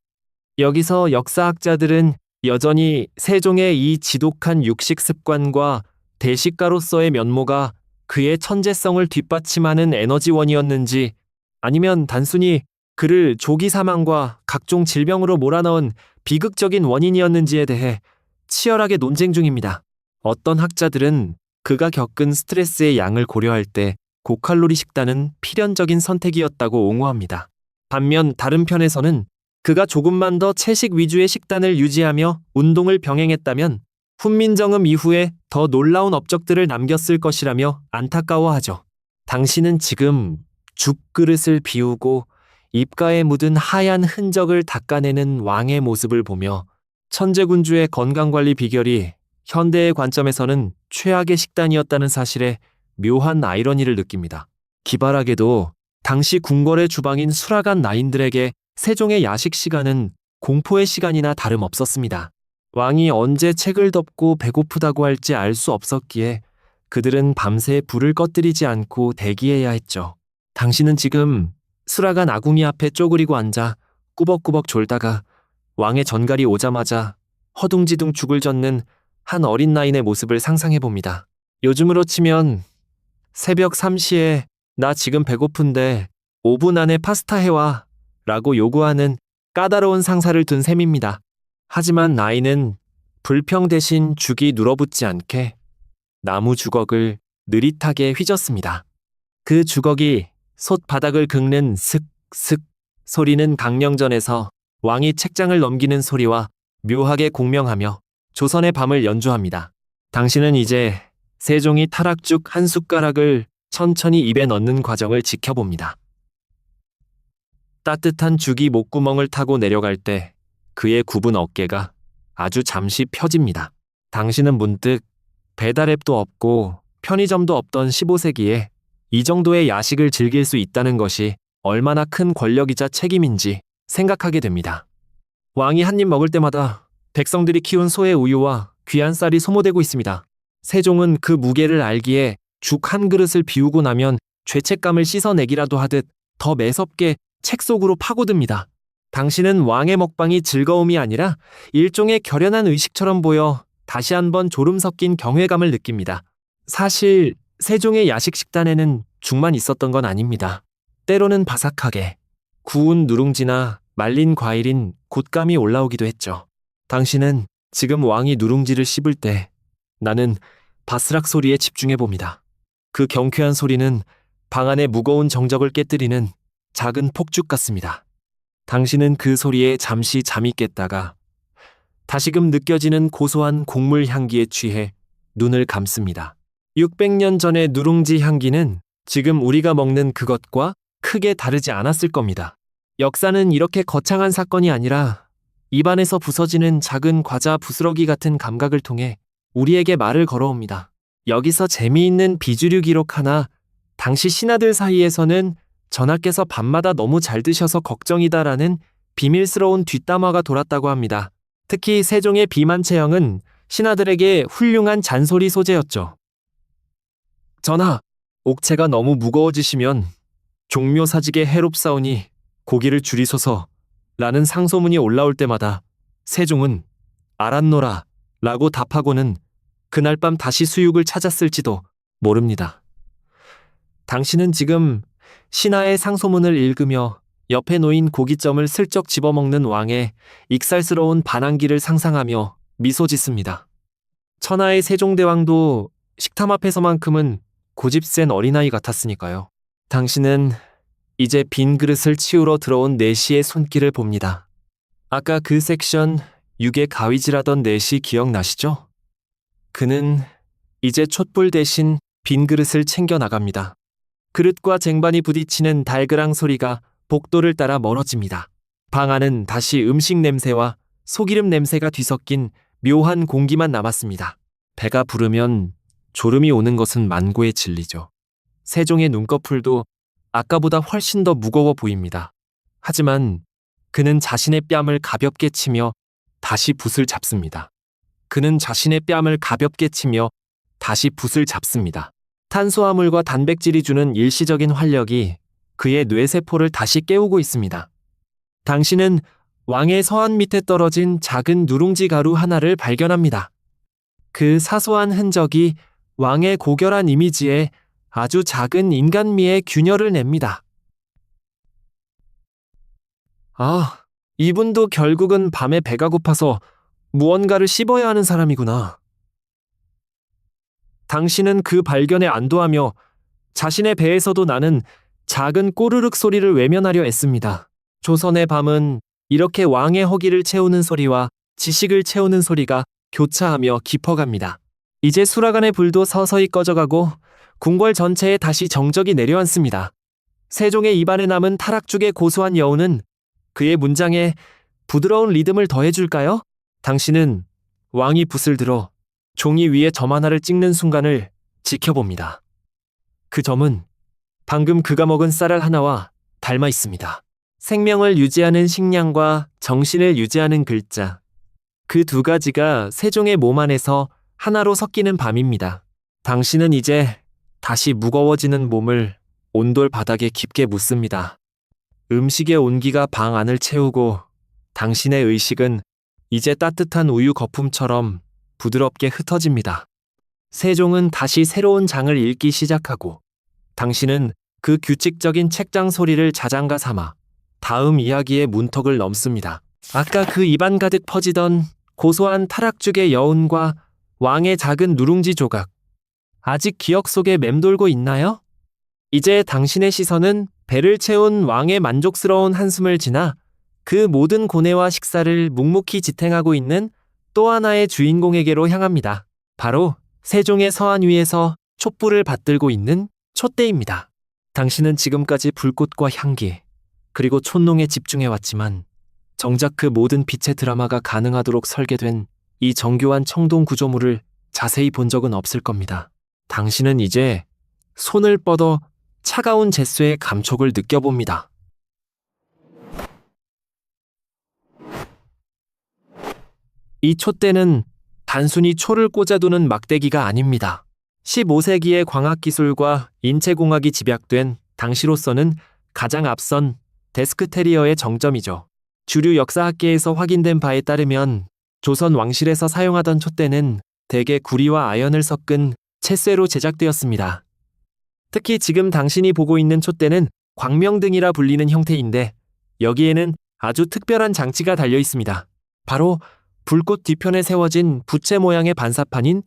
여기서 역사학자들은 여전히 세종의 이 지독한 육식 습관과 대식가로서의 면모가 그의 천재성을 뒷받침하는 에너지원이었는지 아니면 단순히 그를 조기 사망과 각종 질병으로 몰아넣은 비극적인 원인이었는지에 대해 치열하게 논쟁 중입니다. 어떤 학자들은 그가 겪은 스트레스의 양을 고려할 때 고칼로리 식단은 필연적인 선택이었다고 옹호합니다. 반면 다른 편에서는 그가 조금만 더 채식 위주의 식단을 유지하며 운동을 병행했다면 훈민정음 이후에 더 놀라운 업적들을 남겼을 것이라며 안타까워하죠. 당신은 지금 죽그릇을 비우고 입가에 묻은 하얀 흔적을 닦아내는 왕의 모습을 보며 천재군주의 건강관리 비결이 현대의 관점에서는 최악의 식단이었다는 사실에 묘한 아이러니를 느낍니다. 기발하게도 당시 궁궐의 주방인 수라간 나인들에게 세종의 야식 시간은 공포의 시간이나 다름없었습니다. 왕이 언제 책을 덮고 배고프다고 할지 알 수 없었기에 그들은 밤새 불을 꺼뜨리지 않고 대기해야 했죠. 당신은 지금 수라간 아궁이 앞에 쪼그리고 앉아 꾸벅꾸벅 졸다가 왕의 전갈이 오자마자 허둥지둥 죽을 젓는 한 어린 나인의 모습을 상상해봅니다. 요즘으로 치면 새벽 3시에 나 지금 배고픈데 5분 안에 파스타 해와 라고 요구하는 까다로운 상사를 둔 셈입니다. 하지만 나인은 불평 대신 죽이 눌어붙지 않게 나무 주걱을 느릿하게 휘젓습니다. 그 주걱이 솥 바닥을 긁는 슥슥 소리는 강령전에서 왕이 책장을 넘기는 소리와 묘하게 공명하며 조선의 밤을 연주합니다. 당신은 이제 세종이 타락죽 한 숟가락을 천천히 입에 넣는 과정을 지켜봅니다. 따뜻한 죽이 목구멍을 타고 내려갈 때 그의 굽은 어깨가 아주 잠시 펴집니다. 당신은 문득 배달앱도 없고 편의점도 없던 15세기에 이 정도의 야식을 즐길 수 있다는 것이 얼마나 큰 권력이자 책임인지 생각하게 됩니다. 왕이 한 입 먹을 때마다 백성들이 키운 소의 우유와 귀한 쌀이 소모되고 있습니다. 세종은 그 무게를 알기에 죽 한 그릇을 비우고 나면 죄책감을 씻어내기라도 하듯 더 매섭게 책 속으로 파고듭니다. 당신은 왕의 먹방이 즐거움이 아니라 일종의 결연한 의식처럼 보여 다시 한번 졸음 섞인 경외감을 느낍니다. 사실 세종의 야식 식단에는 죽만 있었던 건 아닙니다. 때로는 바삭하게 구운 누룽지나 말린 과일인 곶감이 올라오기도 했죠. 당신은 지금 왕이 누룽지를 씹을 때 나는 바스락 소리에 집중해봅니다. 그 경쾌한 소리는 방 안의 무거운 정적을 깨뜨리는 작은 폭죽 같습니다. 당신은 그 소리에 잠시 잠이 깼다가 다시금 느껴지는 고소한 곡물 향기에 취해 눈을 감습니다. 600년 전의 누룽지 향기는 지금 우리가 먹는 그것과 크게 다르지 않았을 겁니다. 역사는 이렇게 거창한 사건이 아니라 입안에서 부서지는 작은 과자 부스러기 같은 감각을 통해 우리에게 말을 걸어옵니다. 여기서 재미있는 비주류 기록 하나, 당시 신하들 사이에서는 전하께서 밤마다 너무 잘 드셔서 걱정이다라는 비밀스러운 뒷담화가 돌았다고 합니다. 특히 세종의 비만체형은 신하들에게 훌륭한 잔소리 소재였죠. 전하, 옥체가 너무 무거워지시면 종묘사직에 해롭사오니 고기를 줄이소서 라는 상소문이 올라올 때마다 세종은 알았노라 라고 답하고는 그날 밤 다시 수육을 찾았을지도 모릅니다. 당신은 지금 신하의 상소문을 읽으며 옆에 놓인 고깃점을 슬쩍 집어먹는 왕의 익살스러운 반항기를 상상하며 미소 짓습니다. 천하의 세종대왕도 식탐 앞에서만큼은 고집센 어린아이 같았으니까요. 당신은 이제 빈 그릇을 치우러 들어온 내시의 손길을 봅니다. 아까 그 섹션 육에 가위질하던 내시 기억나시죠? 그는 이제 촛불 대신 빈 그릇을 챙겨 나갑니다. 그릇과 쟁반이 부딪히는 달그랑 소리가 복도를 따라 멀어집니다. 방 안은 다시 음식 냄새와 소기름 냄새가 뒤섞인 묘한 공기만 남았습니다. 배가 부르면 졸음이 오는 것은 만고의 진리죠. 세종의 눈꺼풀도 아까보다 훨씬 더 무거워 보입니다. 하지만 그는 자신의 뺨을 가볍게 치며 다시 붓을 잡습니다. 탄수화물과 단백질이 주는 일시적인 활력이 그의 뇌세포를 다시 깨우고 있습니다. 당신은 왕의 서한 밑에 떨어진 작은 누룽지 가루 하나를 발견합니다. 그 사소한 흔적이 왕의 고결한 이미지에 아주 작은 인간미의 균열을 냅니다. 아, 이분도 결국은 밤에 배가 고파서 무언가를 씹어야 하는 사람이구나. 당신은 그 발견에 안도하며 자신의 배에서도 나는 작은 꼬르륵 소리를 외면하려 애씁니다. 조선의 밤은 이렇게 왕의 허기를 채우는 소리와 지식을 채우는 소리가 교차하며 깊어갑니다. 이제 수라간의 불도 서서히 꺼져가고 궁궐 전체에 다시 정적이 내려앉습니다. 세종의 입안에 남은 타락죽의 고소한 여운은 그의 문장에 부드러운 리듬을 더해줄까요? 당신은 왕이 붓을 들어 종이 위에 점 하나를 찍는 순간을 지켜봅니다. 그 점은 방금 그가 먹은 쌀알 하나와 닮아 있습니다. 생명을 유지하는 식량과 정신을 유지하는 글자. 그 두 가지가 세종의 몸 안에서 하나로 섞이는 밤입니다. 당신은 이제 다시 무거워지는 몸을 온돌 바닥에 깊게 묻습니다. 음식의 온기가 방 안을 채우고 당신의 의식은 이제 따뜻한 우유 거품처럼 부드럽게 흩어집니다. 세종은 다시 새로운 장을 읽기 시작하고 당신은 그 규칙적인 책장 소리를 자장가 삼아 다음 이야기의 문턱을 넘습니다. 아까 그 입안 가득 퍼지던 고소한 타락죽의 여운과 왕의 작은 누룽지 조각. 아직 기억 속에 맴돌고 있나요? 이제 당신의 시선은 배를 채운 왕의 만족스러운 한숨을 지나 그 모든 고뇌와 식사를 묵묵히 지탱하고 있는 또 하나의 주인공에게로 향합니다. 바로 세종의 서한 위에서 촛불을 받들고 있는 촛대입니다. 당신은 지금까지 불꽃과 향기, 그리고 촛농에 집중해왔지만 정작 그 모든 빛의 드라마가 가능하도록 설계된 이 정교한 청동 구조물을 자세히 본 적은 없을 겁니다. 당신은 이제 손을 뻗어 차가운 젯쇠의 감촉을 느껴봅니다. 이 촛대는 단순히 초를 꽂아두는 막대기가 아닙니다. 15세기의 광학기술과 인체공학이 집약된 당시로서는 가장 앞선 데스크테리어의 정점이죠. 주류 역사학계에서 확인된 바에 따르면 조선 왕실에서 사용하던 촛대는 대개 구리와 아연을 섞은 채쇠로 제작되었습니다. 특히 지금 당신이 보고 있는 촛대는 광명등이라 불리는 형태인데 여기에는 아주 특별한 장치가 달려 있습니다. 바로 불꽃 뒤편에 세워진 부채 모양의 반사판인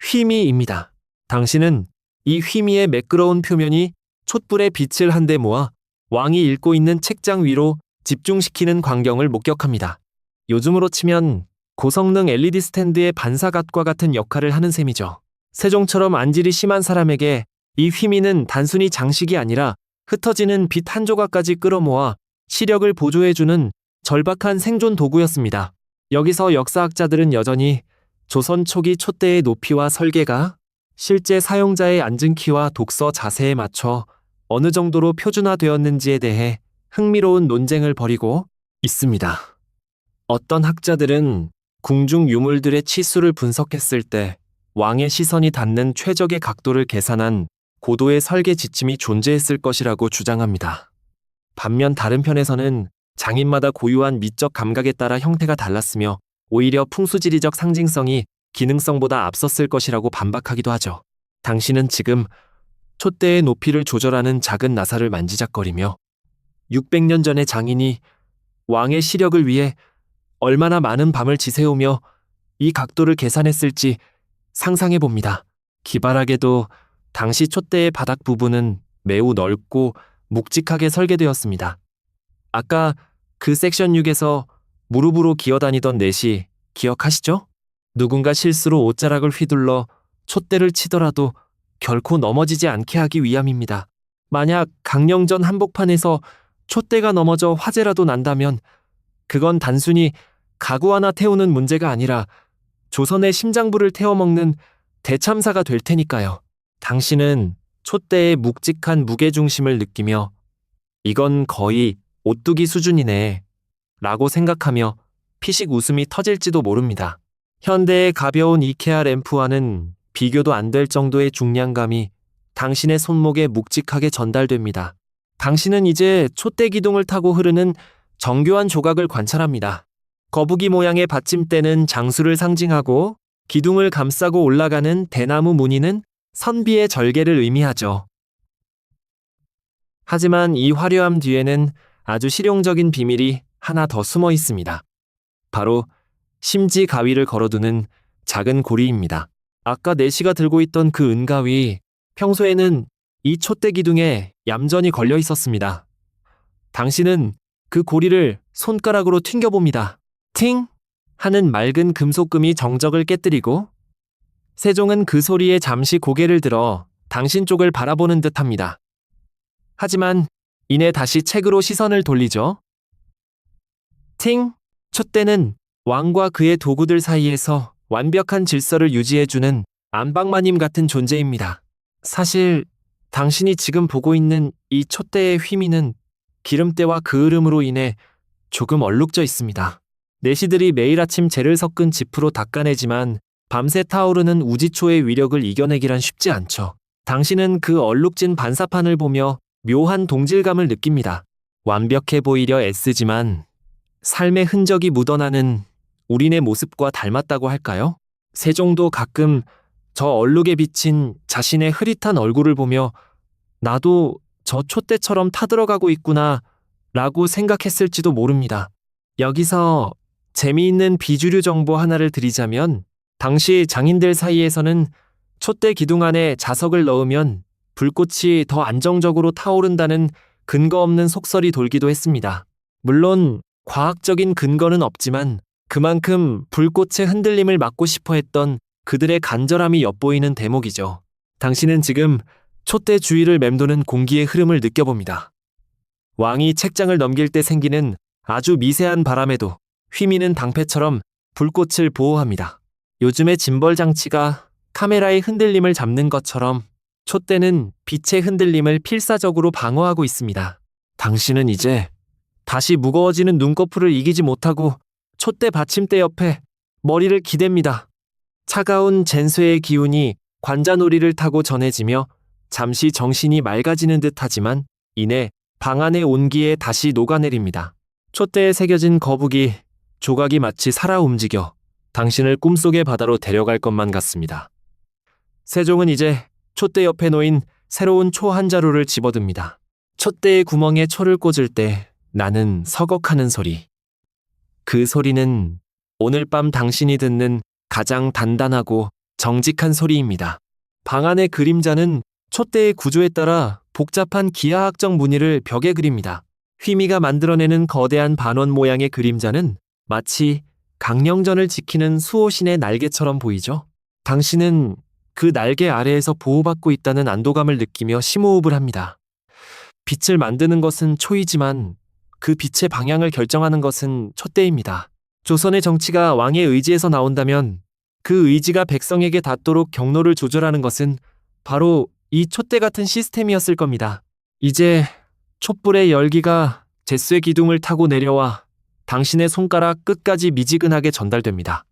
휘미입니다. 당신은 이 휘미의 매끄러운 표면이 촛불의 빛을 한데 모아 왕이 읽고 있는 책장 위로 집중시키는 광경을 목격합니다. 요즘으로 치면 고성능 LED 스탠드의 반사각과 같은 역할을 하는 셈이죠. 세종처럼 안질이 심한 사람에게 이 휘미는 단순히 장식이 아니라 흩어지는 빛 한 조각까지 끌어모아 시력을 보조해주는 절박한 생존 도구였습니다. 여기서 역사학자들은 여전히 조선 초기 촛대의 높이와 설계가 실제 사용자의 앉은 키와 독서 자세에 맞춰 어느 정도로 표준화되었는지에 대해 흥미로운 논쟁을 벌이고 있습니다. 어떤 학자들은 궁중 유물들의 치수를 분석했을 때 왕의 시선이 닿는 최적의 각도를 계산한 고도의 설계 지침이 존재했을 것이라고 주장합니다. 반면 다른 편에서는 장인마다 고유한 미적 감각에 따라 형태가 달랐으며 오히려 풍수지리적 상징성이 기능성보다 앞섰을 것이라고 반박하기도 하죠. 당신은 지금 촛대의 높이를 조절하는 작은 나사를 만지작거리며 600년 전의 장인이 왕의 시력을 위해 얼마나 많은 밤을 지새우며 이 각도를 계산했을지 상상해 봅니다. 기발하게도 당시 촛대의 바닥 부분은 매우 넓고 묵직하게 설계되었습니다. 아까 그 섹션 6에서 무릎으로 기어다니던 넷이 기억하시죠? 누군가 실수로 옷자락을 휘둘러 촛대를 치더라도 결코 넘어지지 않게 하기 위함입니다. 만약 강령전 한복판에서 촛대가 넘어져 화재라도 난다면 그건 단순히 가구 하나 태우는 문제가 아니라 조선의 심장부를 태워먹는 대참사가 될 테니까요. 당신은 촛대의 묵직한 무게중심을 느끼며 이건 거의 오뚜기 수준이네 라고 생각하며 피식 웃음이 터질지도 모릅니다. 현대의 가벼운 이케아 램프와는 비교도 안 될 정도의 중량감이 당신의 손목에 묵직하게 전달됩니다. 당신은 이제 촛대 기둥을 타고 흐르는 정교한 조각을 관찰합니다. 거북이 모양의 받침대는 장수를 상징하고 기둥을 감싸고 올라가는 대나무 무늬는 선비의 절개를 의미하죠. 하지만 이 화려함 뒤에는 아주 실용적인 비밀이 하나 더 숨어 있습니다. 바로 심지 가위를 걸어두는 작은 고리입니다. 아까 내시가 들고 있던 그 은가위, 평소에는 이 촛대 기둥에 얌전히 걸려 있었습니다. 당신은 그 고리를 손가락으로 튕겨봅니다. 팅! 하는 맑은 금속금이 정적을 깨뜨리고 세종은 그 소리에 잠시 고개를 들어 당신 쪽을 바라보는 듯합니다. 하지만 이내 다시 책으로 시선을 돌리죠. 팅! 촛대는 왕과 그의 도구들 사이에서 완벽한 질서를 유지해주는 안방마님 같은 존재입니다. 사실 당신이 지금 보고 있는 이 촛대의 휘미는 기름때와 그을음으로 인해 조금 얼룩져 있습니다. 내시들이 매일 아침 재를 섞은 지프로 닦아내지만 밤새 타오르는 우지초의 위력을 이겨내기란 쉽지 않죠. 당신은 그 얼룩진 반사판을 보며 묘한 동질감을 느낍니다. 완벽해 보이려 애쓰지만 삶의 흔적이 묻어나는 우리네 모습과 닮았다고 할까요? 세종도 가끔 저 얼룩에 비친 자신의 흐릿한 얼굴을 보며 나도 저 촛대처럼 타들어가고 있구나 라고 생각했을지도 모릅니다. 여기서 재미있는 비주류 정보 하나를 드리자면 당시 장인들 사이에서는 촛대 기둥 안에 자석을 넣으면 불꽃이 더 안정적으로 타오른다는 근거 없는 속설이 돌기도 했습니다. 물론 과학적인 근거는 없지만 그만큼 불꽃의 흔들림을 막고 싶어 했던 그들의 간절함이 엿보이는 대목이죠. 당신은 지금 촛대 주위를 맴도는 공기의 흐름을 느껴봅니다. 왕이 책장을 넘길 때 생기는 아주 미세한 바람에도 휘미는 방패처럼 불꽃을 보호합니다. 요즘의 짐벌 장치가 카메라의 흔들림을 잡는 것처럼 촛대는 빛의 흔들림을 필사적으로 방어하고 있습니다. 당신은 이제 다시 무거워지는 눈꺼풀을 이기지 못하고 촛대 받침대 옆에 머리를 기댑니다. 차가운 젠쇠의 기운이 관자놀이를 타고 전해지며 잠시 정신이 맑아지는 듯하지만 이내 방 안의 온기에 다시 녹아내립니다. 촛대에 새겨진 거북이 조각이 마치 살아 움직여 당신을 꿈속의 바다로 데려갈 것만 같습니다. 세종은 이제 촛대 옆에 놓인 새로운 초 한 자루를 집어듭니다. 촛대의 구멍에 초를 꽂을 때 나는 서걱하는 소리. 그 소리는 오늘 밤 당신이 듣는 가장 단단하고 정직한 소리입니다. 방 안의 그림자는 촛대의 구조에 따라 복잡한 기하학적 무늬를 벽에 그립니다. 휘미가 만들어내는 거대한 반원 모양의 그림자는 마치 강령전을 지키는 수호신의 날개처럼 보이죠? 당신은 그 날개 아래에서 보호받고 있다는 안도감을 느끼며 심호흡을 합니다. 빛을 만드는 것은 초이지만 그 빛의 방향을 결정하는 것은 촛대입니다. 조선의 정치가 왕의 의지에서 나온다면 그 의지가 백성에게 닿도록 경로를 조절하는 것은 바로 이 촛대 같은 시스템이었을 겁니다. 이제 촛불의 열기가 젯쇠 기둥을 타고 내려와 당신의 손가락 끝까지 미지근하게 전달됩니다.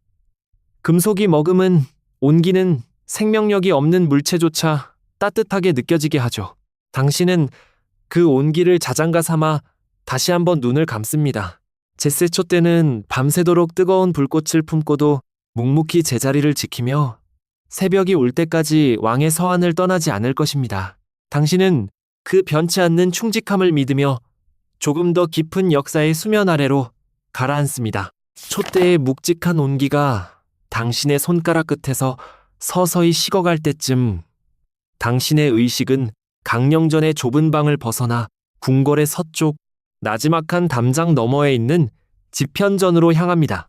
금속이 머금은 온기는 생명력이 없는 물체조차 따뜻하게 느껴지게 하죠. 당신은 그 온기를 자장가 삼아 다시 한번 눈을 감습니다. 젯세 촛대는 밤새도록 뜨거운 불꽃을 품고도 묵묵히 제자리를 지키며 새벽이 올 때까지 왕의 서한을 떠나지 않을 것입니다. 당신은 그 변치 않는 충직함을 믿으며 조금 더 깊은 역사의 수면 아래로 가라앉습니다. 촛대의 묵직한 온기가 당신의 손가락 끝에서 서서히 식어갈 때쯤 당신의 의식은 강령전의 좁은 방을 벗어나 궁궐의 서쪽 나지막한 담장 너머에 있는 지편전으로 향합니다.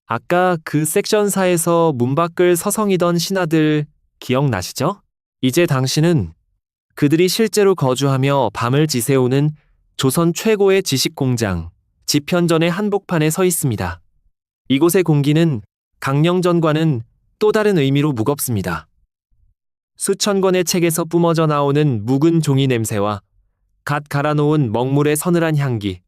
아까 그 섹션사에서 문 밖을 서성이던 신하들 기억나시죠? 이제 당신은 그들이 실제로 거주하며 밤을 지새우는 조선 최고의 지식공장 지편전의 한복판에 서 있습니다. 이곳의 공기는 강령전과는 또 다른 의미로 무겁습니다. 수천 권의 책에서 뿜어져 나오는 묵은 종이 냄새와 갓 갈아놓은 먹물의 서늘한 향기,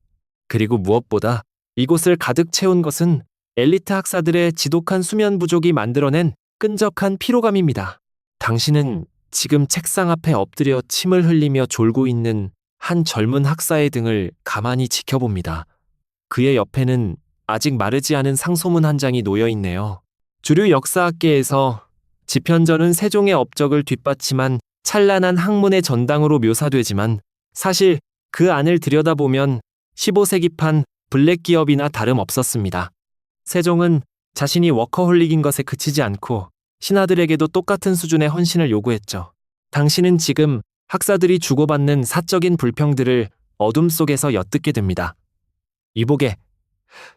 그리고 무엇보다 이곳을 가득 채운 것은 엘리트 학사들의 지독한 수면 부족이 만들어낸 끈적한 피로감입니다. 당신은 지금 책상 앞에 엎드려 침을 흘리며 졸고 있는 한 젊은 학사의 등을 가만히 지켜봅니다. 그의 옆에는 아직 마르지 않은 상소문 한 장이 놓여 있네요. 주류 역사학계에서 지편전은 세종의 업적을 뒷받침한 찬란한 학문의 전당으로 묘사되지만 사실 그 안을 들여다보면 15세기판 블랙 기업이나 다름없었습니다. 세종은 자신이 워커홀릭인 것에 그치지 않고 신하들에게도 똑같은 수준의 헌신을 요구했죠. 당신은 지금 학사들이 주고받는 사적인 불평들을 어둠 속에서 엿듣게 됩니다. 이보게,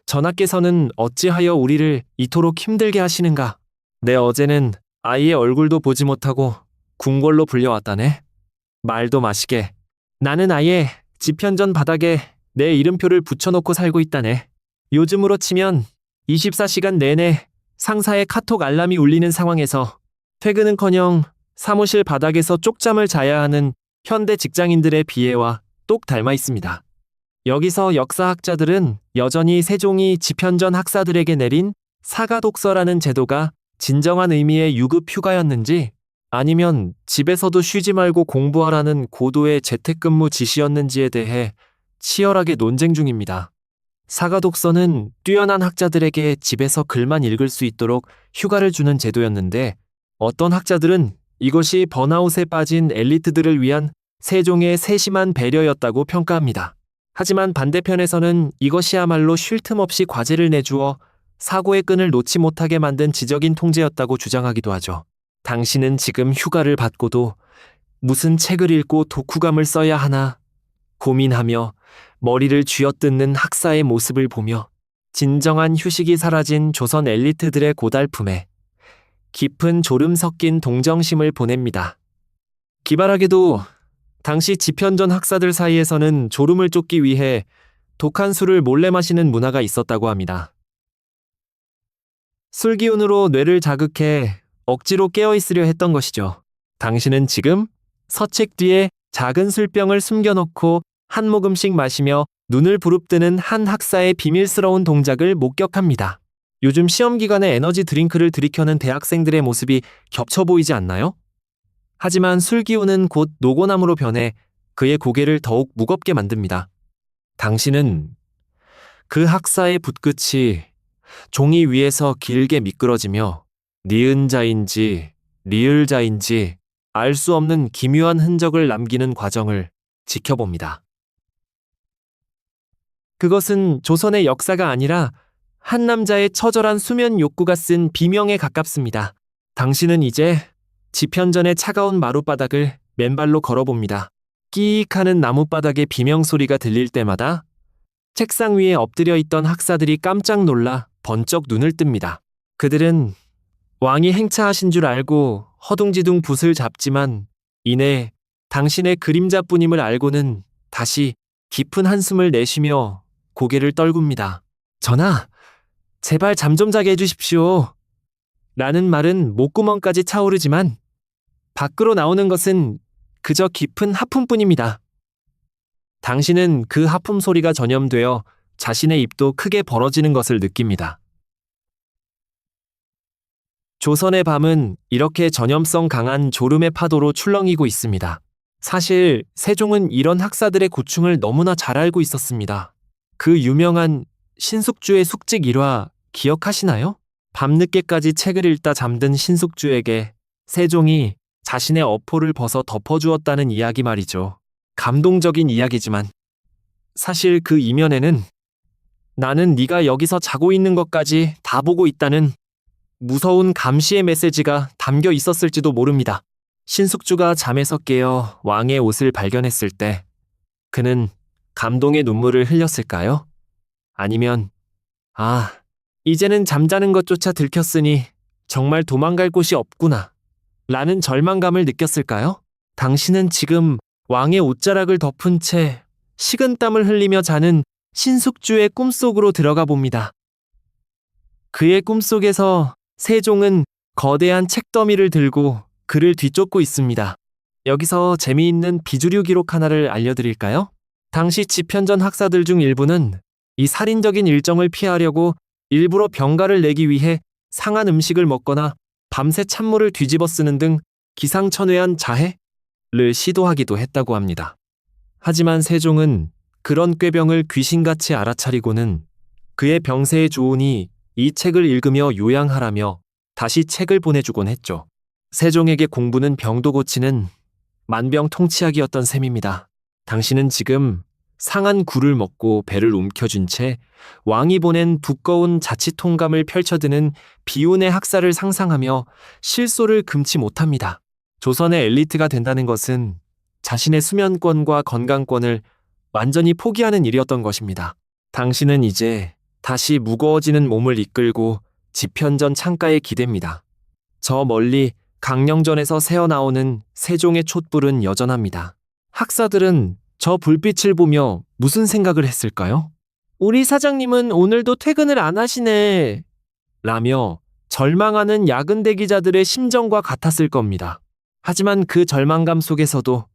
전하께서는 어찌하여 우리를 이토록 힘들게 하시는가? 내 어제는 아이의 얼굴도 보지 못하고 궁궐로 불려왔다네. 말도 마시게. 나는 아예 집현전 바닥에 내 이름표를 붙여놓고 살고 있다네. 요즘으로 치면 24시간 내내 상사의 카톡 알람이 울리는 상황에서 퇴근은커녕 사무실 바닥에서 쪽잠을 자야 하는 현대 직장인들의 비애와 똑 닮아 있습니다. 여기서 역사학자들은 여전히 세종이 집현전 학사들에게 내린 사가독서라는 제도가 진정한 의미의 유급 휴가였는지 아니면 집에서도 쉬지 말고 공부하라는 고도의 재택근무 지시였는지에 대해 치열하게 논쟁 중입니다. 사가독서는 뛰어난 학자들에게 집에서 글만 읽을 수 있도록 휴가를 주는 제도였는데 어떤 학자들은 이것이 번아웃에 빠진 엘리트들을 위한 세종의 세심한 배려였다고 평가합니다. 하지만 반대편에서는 이것이야말로 쉴 틈 없이 과제를 내주어 사고의 끈을 놓지 못하게 만든 지적인 통제였다고 주장하기도 하죠. 당신은 지금 휴가를 받고도 무슨 책을 읽고 독후감을 써야 하나 고민하며 머리를 쥐어뜯는 학사의 모습을 보며 진정한 휴식이 사라진 조선 엘리트들의 고달픔에 깊은 졸음 섞인 동정심을 보냅니다. 기발하게도 당시 집현전 학사들 사이에서는 졸음을 쫓기 위해 독한 술을 몰래 마시는 문화가 있었다고 합니다. 술 기운으로 뇌를 자극해 억지로 깨어있으려 했던 것이죠. 당신은 지금 서책 뒤에 작은 술병을 숨겨놓고 한 모금씩 마시며 눈을 부릅뜨는 한 학사의 비밀스러운 동작을 목격합니다. 요즘 시험 기간에 에너지 드링크를 들이켜는 대학생들의 모습이 겹쳐 보이지 않나요? 하지만 술 기운은 곧 노고남으로 변해 그의 고개를 더욱 무겁게 만듭니다. 당신은 그 학사의 붓끝이 종이 위에서 길게 미끄러지며 니은자인지 리을자인지 알 수 없는 기묘한 흔적을 남기는 과정을 지켜봅니다. 그것은 조선의 역사가 아니라 한 남자의 처절한 수면 욕구가 쓴 비명에 가깝습니다. 당신은 이제 집현전의 차가운 마룻바닥을 맨발로 걸어봅니다. 끼익 하는 나뭇바닥의 비명소리가 들릴 때마다 책상 위에 엎드려 있던 학사들이 깜짝 놀라 번쩍 눈을 뜹니다. 그들은 왕이 행차하신 줄 알고 허둥지둥 붓을 잡지만 이내 당신의 그림자뿐임을 알고는 다시 깊은 한숨을 내쉬며 고개를 떨굽니다. 전하, 제발 잠 좀 자게 해주십시오. 라는 말은 목구멍까지 차오르지만 밖으로 나오는 것은 그저 깊은 하품뿐입니다. 당신은 그 하품 소리가 전염되어 자신의 입도 크게 벌어지는 것을 느낍니다. 조선의 밤은 이렇게 전염성 강한 졸음의 파도로 출렁이고 있습니다. 사실 세종은 이런 학사들의 고충을 너무나 잘 알고 있었습니다. 그 유명한 신숙주의 숙직 일화 기억하시나요? 밤늦게까지 책을 읽다 잠든 신숙주에게 세종이 자신의 어포를 벗어 덮어주었다는 이야기 말이죠. 감동적인 이야기지만 사실 그 이면에는 나는 네가 여기서 자고 있는 것까지 다 보고 있다는 무서운 감시의 메시지가 담겨 있었을지도 모릅니다. 신숙주가 잠에서 깨어 왕의 옷을 발견했을 때 그는 감동의 눈물을 흘렸을까요? 아니면 이제는 잠자는 것조차 들켰으니 정말 도망갈 곳이 없구나 라는 절망감을 느꼈을까요? 당신은 지금 왕의 옷자락을 덮은 채 식은땀을 흘리며 자는 신숙주의 꿈속으로 들어가 봅니다. 그의 꿈속에서 세종은 거대한 책더미를 들고 그를 뒤쫓고 있습니다. 여기서 재미있는 비주류 기록 하나를 알려드릴까요? 당시 집현전 학사들 중 일부는 이 살인적인 일정을 피하려고 일부러 병가를 내기 위해 상한 음식을 먹거나 밤새 찬물을 뒤집어 쓰는 등 기상천외한 자해를 시도하기도 했다고 합니다. 하지만 세종은 그런 꾀병을 귀신같이 알아차리고는 그의 병세에 좋으니 이 책을 읽으며 요양하라며 다시 책을 보내주곤 했죠. 세종에게 공부는 병도 고치는 만병통치약이었던 셈입니다. 당신은 지금 상한 굴을 먹고 배를 움켜쥔 채 왕이 보낸 두꺼운 자치통감을 펼쳐드는 비운의 학살을 상상하며 실소를 금치 못합니다. 조선의 엘리트가 된다는 것은 자신의 수면권과 건강권을 완전히 포기하는 일이었던 것입니다. 당신은 이제 다시 무거워지는 몸을 이끌고 지편전 창가에 기댑니다. 저 멀리 강령전에서 새어나오는 세종의 촛불은 여전합니다. 학사들은 저 불빛을 보며 무슨 생각을 했을까요? 우리 사장님은 오늘도 퇴근을 안 하시네. 라며 절망하는 야근 대기자들의 심정과 같았을 겁니다. 하지만 그 절망감 속에서도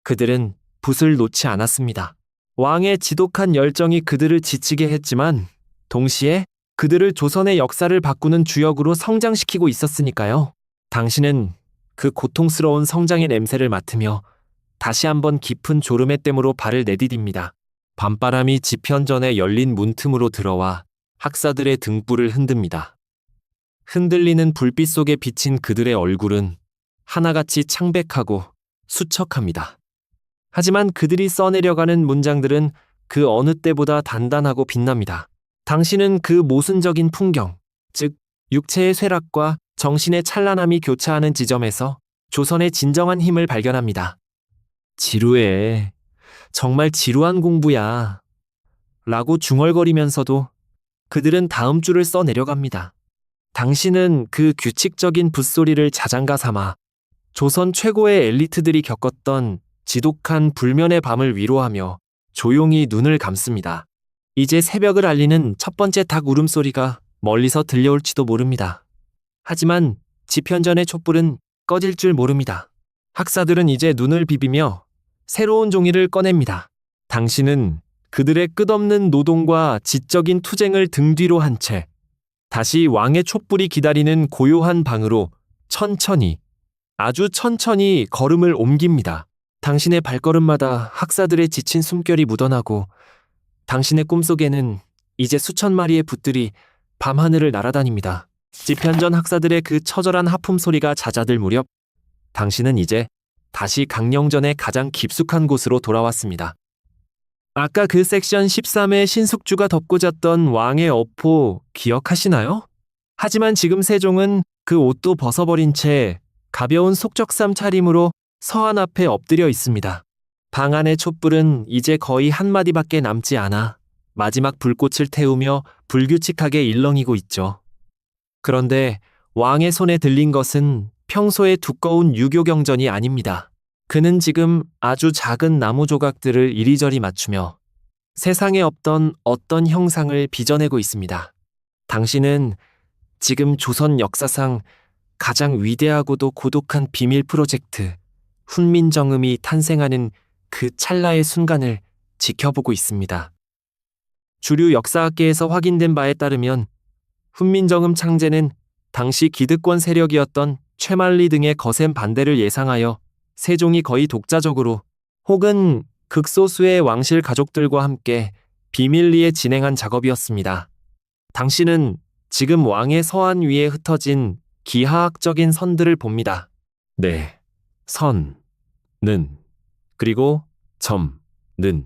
그들은 붓을 놓지 않았습니다. 왕의 지독한 열정이 그들을 지치게 했지만 동시에 그들을 조선의 역사를 바꾸는 주역으로 성장시키고 있었으니까요. 당신은 그 고통스러운 성장의 냄새를 맡으며 다시 한번 깊은 졸음의 댐으로 발을 내디딥니다. 밤바람이 지편전에 열린 문틈으로 들어와 학사들의 등불을 흔듭니다. 흔들리는 불빛 속에 비친 그들의 얼굴은 하나같이 창백하고 수척합니다. 하지만 그들이 써내려가는 문장들은 그 어느 때보다 단단하고 빛납니다. 당신은 그 모순적인 풍경, 즉 육체의 쇠락과 정신의 찬란함이 교차하는 지점에서 조선의 진정한 힘을 발견합니다. 지루해. 정말 지루한 공부야. 라고 중얼거리면서도 그들은 다음 줄을 써내려갑니다. 당신은 그 규칙적인 붓소리를 자장가 삼아 조선 최고의 엘리트들이 겪었던 지독한 불면의 밤을 위로하며 조용히 눈을 감습니다. 이제 새벽을 알리는 첫 번째 닭 울음소리가 멀리서 들려올지도 모릅니다. 하지만 지편전의 촛불은 꺼질 줄 모릅니다. 학사들은 이제 눈을 비비며 새로운 종이를 꺼냅니다. 당신은 그들의 끝없는 노동과 지적인 투쟁을 등 뒤로 한 채 다시 왕의 촛불이 기다리는 고요한 방으로 천천히, 아주 천천히 걸음을 옮깁니다. 당신의 발걸음마다 학사들의 지친 숨결이 묻어나고 당신의 꿈속에는 이제 수천 마리의 붓들이 밤하늘을 날아다닙니다. 지편전 학사들의 그 처절한 하품 소리가 잦아들 무렵 당신은 이제 다시 강령전의 가장 깊숙한 곳으로 돌아왔습니다. 아까 그 섹션 13의 신숙주가 덮고 잤던 왕의 어포 기억하시나요? 하지만 지금 세종은 그 옷도 벗어버린 채 가벼운 속적삼 차림으로 서한 앞에 엎드려 있습니다. 방 안의 촛불은 이제 거의 한 마디밖에 남지 않아 마지막 불꽃을 태우며 불규칙하게 일렁이고 있죠. 그런데 왕의 손에 들린 것은 평소의 두꺼운 유교 경전이 아닙니다. 그는 지금 아주 작은 나무 조각들을 이리저리 맞추며 세상에 없던 어떤 형상을 빚어내고 있습니다. 당신은 지금 조선 역사상 가장 위대하고도 고독한 비밀 프로젝트 훈민정음이 탄생하는 그 찰나의 순간을 지켜보고 있습니다. 주류 역사학계에서 확인된 바에 따르면 훈민정음 창제는 당시 기득권 세력이었던 최만리 등의 거센 반대를 예상하여 세종이 거의 독자적으로 혹은 극소수의 왕실 가족들과 함께 비밀리에 진행한 작업이었습니다. 당신은 지금 왕의 서한 위에 흩어진 기하학적인 선들을 봅니다. 네, 선, 는, 그리고 점, 는.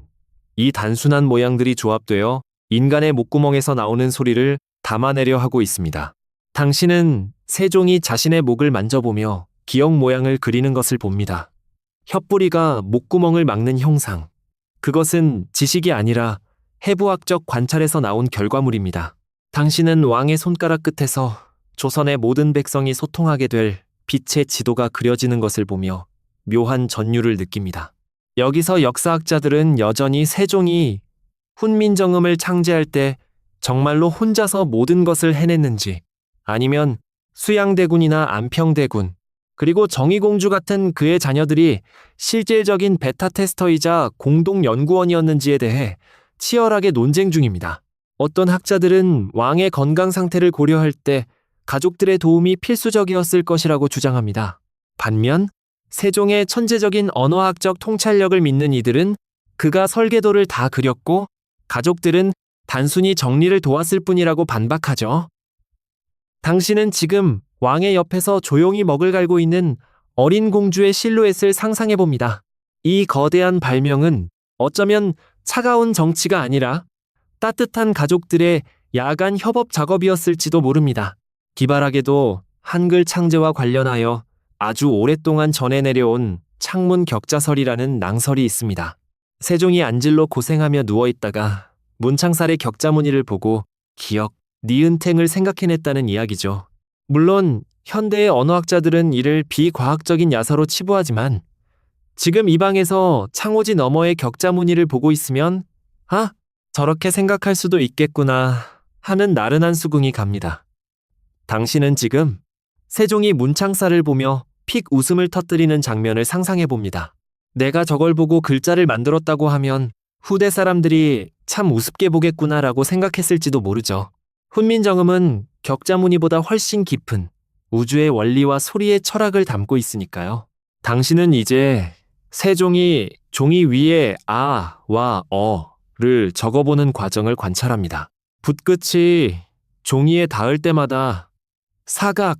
이 단순한 모양들이 조합되어 인간의 목구멍에서 나오는 소리를 담아내려 하고 있습니다. 당신은 세종이 자신의 목을 만져보며 기역 모양을 그리는 것을 봅니다. 혓뿌리가 목구멍을 막는 형상. 그것은 지식이 아니라 해부학적 관찰에서 나온 결과물입니다. 당신은 왕의 손가락 끝에서 조선의 모든 백성이 소통하게 될 빛의 지도가 그려지는 것을 보며 묘한 전율을 느낍니다. 여기서 역사학자들은 여전히 세종이 훈민정음을 창제할 때 정말로 혼자서 모든 것을 해냈는지 아니면 수양대군이나 안평대군 그리고 정의공주 같은 그의 자녀들이 실질적인 베타 테스터이자 공동 연구원이었는지에 대해 치열하게 논쟁 중입니다. 어떤 학자들은 왕의 건강 상태를 고려할 때 가족들의 도움이 필수적이었을 것이라고 주장합니다. 반면 세종의 천재적인 언어학적 통찰력을 믿는 이들은 그가 설계도를 다 그렸고 가족들은 단순히 정리를 도왔을 뿐이라고 반박하죠. 당신은 지금 왕의 옆에서 조용히 먹을 갈고 있는 어린 공주의 실루엣을 상상해봅니다. 이 거대한 발명은 어쩌면 차가운 정치가 아니라 따뜻한 가족들의 야간 협업 작업이었을지도 모릅니다. 기발하게도 한글 창제와 관련하여 아주 오랫동안 전해 내려온 창문 격자설이라는 낭설이 있습니다. 세종이 안질로 고생하며 누워있다가 문창살의 격자무늬를 보고 기역, 니은탱을 생각해냈다는 이야기죠. 물론 현대의 언어학자들은 이를 비과학적인 야서로 치부하지만 지금 이 방에서 창호지 너머의 격자무늬를 보고 있으면 아, 저렇게 생각할 수도 있겠구나 하는 나른한 수긍이 갑니다. 당신은 지금 세종이 문창살을 보며 픽 웃음을 터뜨리는 장면을 상상해 봅니다. 내가 저걸 보고 글자를 만들었다고 하면 후대 사람들이 참 우습게 보겠구나라고 생각했을지도 모르죠. 훈민정음은 격자무늬보다 훨씬 깊은 우주의 원리와 소리의 철학을 담고 있으니까요. 당신은 이제 세종이 종이 위에 아와 어를 적어보는 과정을 관찰합니다. 붓끝이 종이에 닿을 때마다 사각,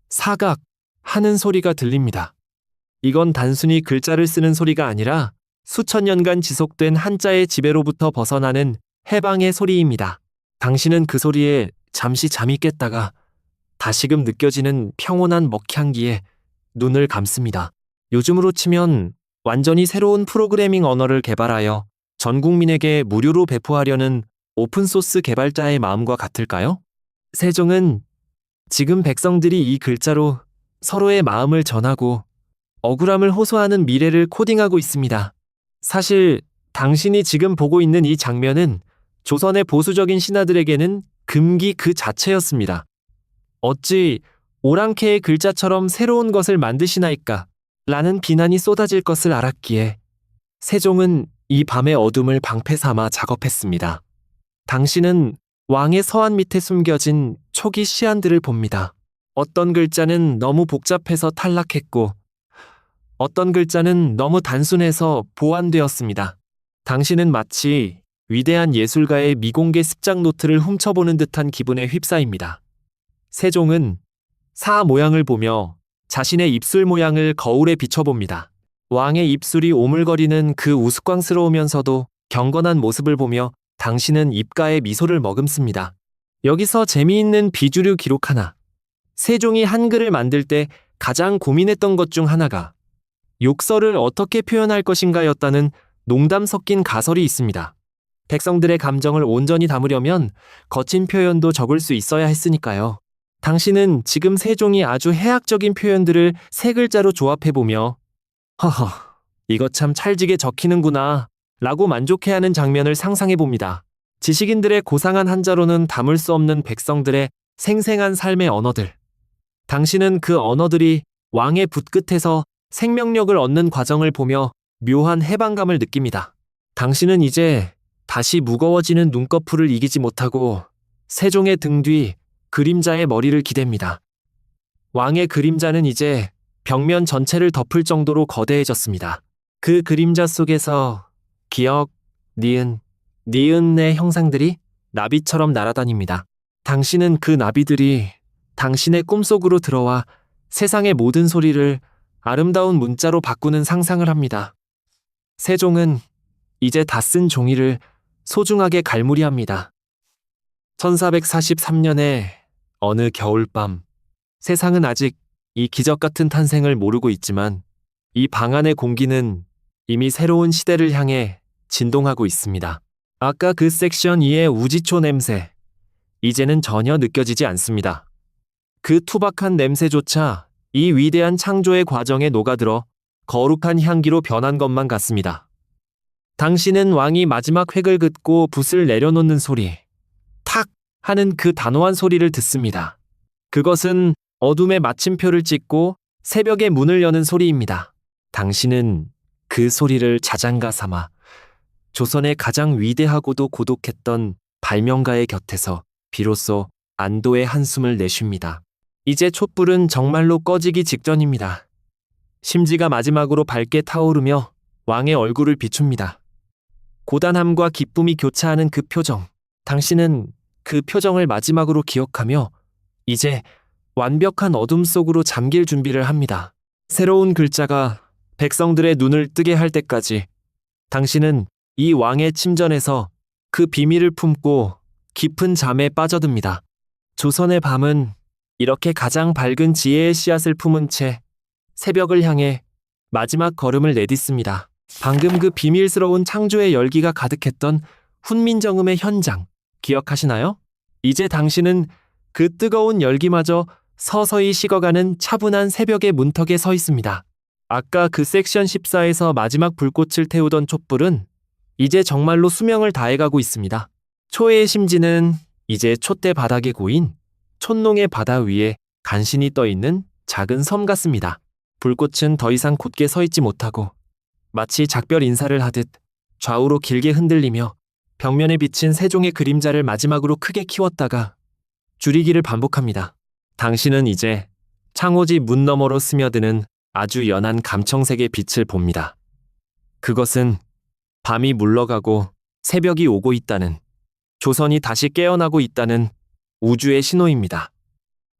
사각 하는 소리가 들립니다. 이건 단순히 글자를 쓰는 소리가 아니라 수천 년간 지속된 한자의 지배로부터 벗어나는 해방의 소리입니다. 당신은 그 소리에 잠시 잠이 깼다가 다시금 느껴지는 평온한 먹향기에 눈을 감습니다. 요즘으로 치면 완전히 새로운 프로그래밍 언어를 개발하여 전 국민에게 무료로 배포하려는 오픈소스 개발자의 마음과 같을까요? 세종은 지금 백성들이 이 글자로 서로의 마음을 전하고 억울함을 호소하는 미래를 코딩하고 있습니다. 사실 당신이 지금 보고 있는 이 장면은 조선의 보수적인 신하들에게는 금기 그 자체였습니다. 어찌 오랑캐의 글자처럼 새로운 것을 만드시나이까? 라는 비난이 쏟아질 것을 알았기에 세종은 이 밤의 어둠을 방패 삼아 작업했습니다. 당신은 왕의 서한 밑에 숨겨진 초기 시안들을 봅니다. 어떤 글자는 너무 복잡해서 탈락했고 어떤 글자는 너무 단순해서 보완되었습니다. 당신은 마치 위대한 예술가의 미공개 습작 노트를 훔쳐보는 듯한 기분에 휩싸입니다. 세종은 사 모양을 보며 자신의 입술 모양을 거울에 비춰봅니다. 왕의 입술이 오물거리는 그 우스꽝스러우면서도 경건한 모습을 보며 당신은 입가에 미소를 머금습니다. 여기서 재미있는 비주류 기록 하나. 세종이 한글을 만들 때 가장 고민했던 것 중 하나가 욕설을 어떻게 표현할 것인가였다는 농담 섞인 가설이 있습니다. 백성들의 감정을 온전히 담으려면 거친 표현도 적을 수 있어야 했으니까요. 당신은 지금 세종이 아주 해학적인 표현들을 세 글자로 조합해보며 허허, 이거 참 찰지게 적히는구나 라고 만족해하는 장면을 상상해봅니다. 지식인들의 고상한 한자로는 담을 수 없는 백성들의 생생한 삶의 언어들. 당신은 그 언어들이 왕의 붓끝에서 생명력을 얻는 과정을 보며 묘한 해방감을 느낍니다. 당신은 이제 다시 무거워지는 눈꺼풀을 이기지 못하고 세종의 등 뒤 그림자의 머리를 기댑니다. 왕의 그림자는 이제 벽면 전체를 덮을 정도로 거대해졌습니다. 그 그림자 속에서 기역, 니은의 형상들이 나비처럼 날아다닙니다. 당신은 그 나비들이 당신의 꿈속으로 들어와 세상의 모든 소리를 아름다운 문자로 바꾸는 상상을 합니다. 세종은 이제 다 쓴 종이를 소중하게 갈무리합니다. 1443년의 어느 겨울밤, 세상은 아직 이 기적 같은 탄생을 모르고 있지만 이 방 안의 공기는 이미 새로운 시대를 향해 진동하고 있습니다. 아까 그 섹션 2의 우지초 냄새, 이제는 전혀 느껴지지 않습니다. 그 투박한 냄새조차 이 위대한 창조의 과정에 녹아들어 거룩한 향기로 변한 것만 같습니다. 당신은 왕이 마지막 획을 긋고 붓을 내려놓는 소리, 탁 하는 그 단호한 소리를 듣습니다. 그것은 어둠의 마침표를 찍고 새벽의 문을 여는 소리입니다. 당신은 그 소리를 자장가 삼아 조선의 가장 위대하고도 고독했던 발명가의 곁에서 비로소 안도의 한숨을 내쉽니다. 이제 촛불은 정말로 꺼지기 직전입니다. 심지가 마지막으로 밝게 타오르며 왕의 얼굴을 비춥니다. 고단함과 기쁨이 교차하는 그 표정, 당신은 그 표정을 마지막으로 기억하며 이제 완벽한 어둠 속으로 잠길 준비를 합니다. 새로운 글자가 백성들의 눈을 뜨게 할 때까지 당신은 이 왕의 침전에서 그 비밀을 품고 깊은 잠에 빠져듭니다. 조선의 밤은 이렇게 가장 밝은 지혜의 씨앗을 품은 채 새벽을 향해 마지막 걸음을 내딛습니다. 방금 그 비밀스러운 창조의 열기가 가득했던 훈민정음의 현장, 기억하시나요? 이제 당신은 그 뜨거운 열기마저 서서히 식어가는 차분한 새벽의 문턱에 서 있습니다. 아까 그 섹션 14에서 마지막 불꽃을 태우던 촛불은 이제 정말로 수명을 다해가고 있습니다. 초의 심지는 이제 촛대 바닥에 고인 촛농의 바다 위에 간신히 떠있는 작은 섬 같습니다. 불꽃은 더 이상 곧게 서 있지 못하고 마치 작별 인사를 하듯 좌우로 길게 흔들리며 벽면에 비친 세종의 그림자를 마지막으로 크게 키웠다가 줄이기를 반복합니다. 당신은 이제 창호지 문 너머로 스며드는 아주 연한 감청색의 빛을 봅니다. 그것은 밤이 물러가고 새벽이 오고 있다는, 조선이 다시 깨어나고 있다는 우주의 신호입니다.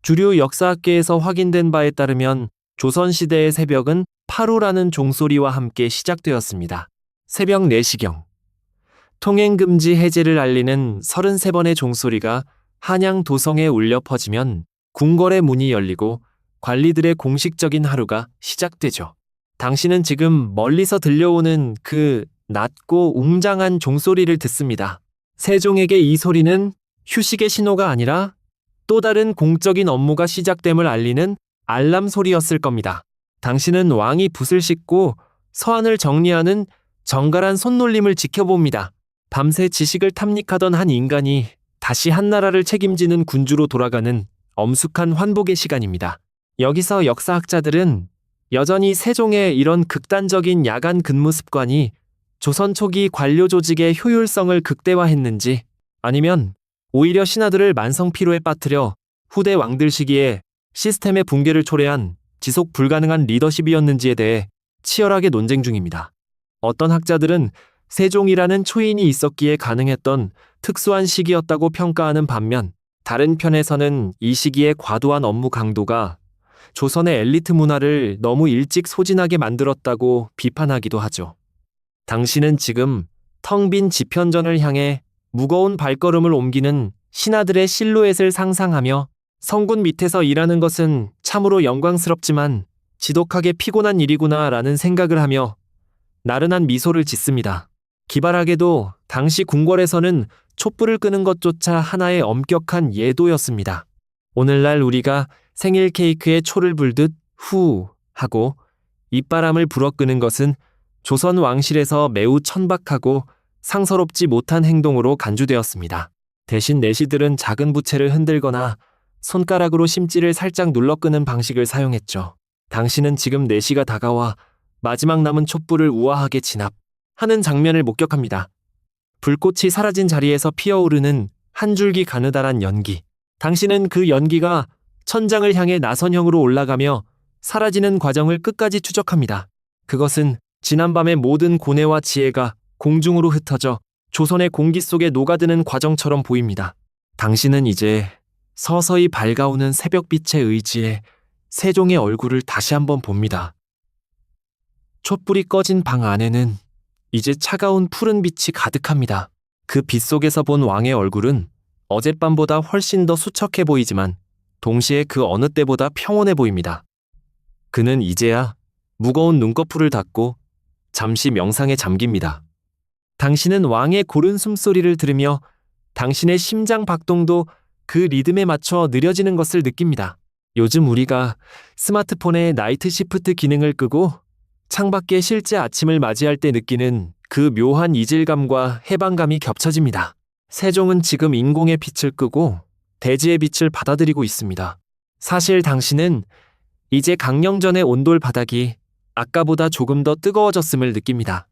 주류 역사학계에서 확인된 바에 따르면 조선시대의 새벽은 파루라는 종소리와 함께 시작되었습니다. 새벽 4시경, 통행금지 해제를 알리는 33번의 종소리가 한양 도성에 울려 퍼지면 궁궐의 문이 열리고 관리들의 공식적인 하루가 시작되죠. 당신은 지금 멀리서 들려오는 그 낮고 웅장한 종소리를 듣습니다. 세종에게 이 소리는 휴식의 신호가 아니라 또 다른 공적인 업무가 시작됨을 알리는 알람 소리였을 겁니다. 당신은 왕이 붓을 씻고 서한을 정리하는 정갈한 손놀림을 지켜봅니다. 밤새 지식을 탐닉하던 한 인간이 다시 한나라를 책임지는 군주로 돌아가는 엄숙한 환복의 시간입니다. 여기서 역사학자들은 여전히 세종의 이런 극단적인 야간 근무 습관이 조선 초기 관료 조직의 효율성을 극대화했는지, 아니면 오히려 신하들을 만성 피로에 빠뜨려 후대 왕들 시기에 시스템의 붕괴를 초래한 지속 불가능한 리더십이었는지에 대해 치열하게 논쟁 중입니다. 어떤 학자들은 세종이라는 초인이 있었기에 가능했던 특수한 시기였다고 평가하는 반면, 다른 편에서는 이 시기의 과도한 업무 강도가 조선의 엘리트 문화를 너무 일찍 소진하게 만들었다고 비판하기도 하죠. 당신은 지금 텅 빈 지편전을 향해 무거운 발걸음을 옮기는 신하들의 실루엣을 상상하며 성군 밑에서 일하는 것은 참으로 영광스럽지만 지독하게 피곤한 일이구나 라는 생각을 하며 나른한 미소를 짓습니다. 기발하게도 당시 궁궐에서는 촛불을 끄는 것조차 하나의 엄격한 예도였습니다. 오늘날 우리가 생일 케이크에 초를 불듯 후 하고 입바람을 불어 끄는 것은 조선 왕실에서 매우 천박하고 상서롭지 못한 행동으로 간주되었습니다. 대신 내시들은 작은 부채를 흔들거나 손가락으로 심지를 살짝 눌러 끄는 방식을 사용했죠. 당신은 지금 4시가 다가와 마지막 남은 촛불을 우아하게 진압하는 장면을 목격합니다. 불꽃이 사라진 자리에서 피어오르는 한 줄기 가느다란 연기. 당신은 그 연기가 천장을 향해 나선형으로 올라가며 사라지는 과정을 끝까지 추적합니다. 그것은 지난밤의 모든 고뇌와 지혜가 공중으로 흩어져 조선의 공기 속에 녹아드는 과정처럼 보입니다. 당신은 이제 서서히 밝아오는 새벽빛의 의지에 세종의 얼굴을 다시 한번 봅니다. 촛불이 꺼진 방 안에는 이제 차가운 푸른 빛이 가득합니다. 그 빛 속에서 본 왕의 얼굴은 어젯밤보다 훨씬 더 수척해 보이지만 동시에 그 어느 때보다 평온해 보입니다. 그는 이제야 무거운 눈꺼풀을 닫고 잠시 명상에 잠깁니다. 당신은 왕의 고른 숨소리를 들으며 당신의 심장 박동도 그 리듬에 맞춰 느려지는 것을 느낍니다. 요즘 우리가 스마트폰의 나이트 시프트 기능을 끄고 창밖에 실제 아침을 맞이할 때 느끼는 그 묘한 이질감과 해방감이 겹쳐집니다. 세종은 지금 인공의 빛을 끄고 대지의 빛을 받아들이고 있습니다. 사실 당신은 이제 강령전의 온돌 바닥이 아까보다 조금 더 뜨거워졌음을 느낍니다.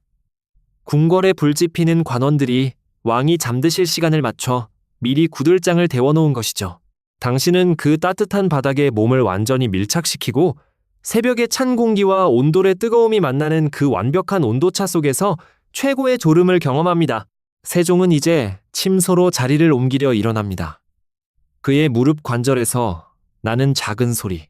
궁궐에 불 지피는 관원들이 왕이 잠드실 시간을 맞춰 미리 구들장을 데워놓은 것이죠. 당신은 그 따뜻한 바닥에 몸을 완전히 밀착시키고 새벽의 찬 공기와 온돌의 뜨거움이 만나는 그 완벽한 온도차 속에서 최고의 졸음을 경험합니다. 세종은 이제 침소로 자리를 옮기려 일어납니다. 그의 무릎 관절에서 나는 작은 소리,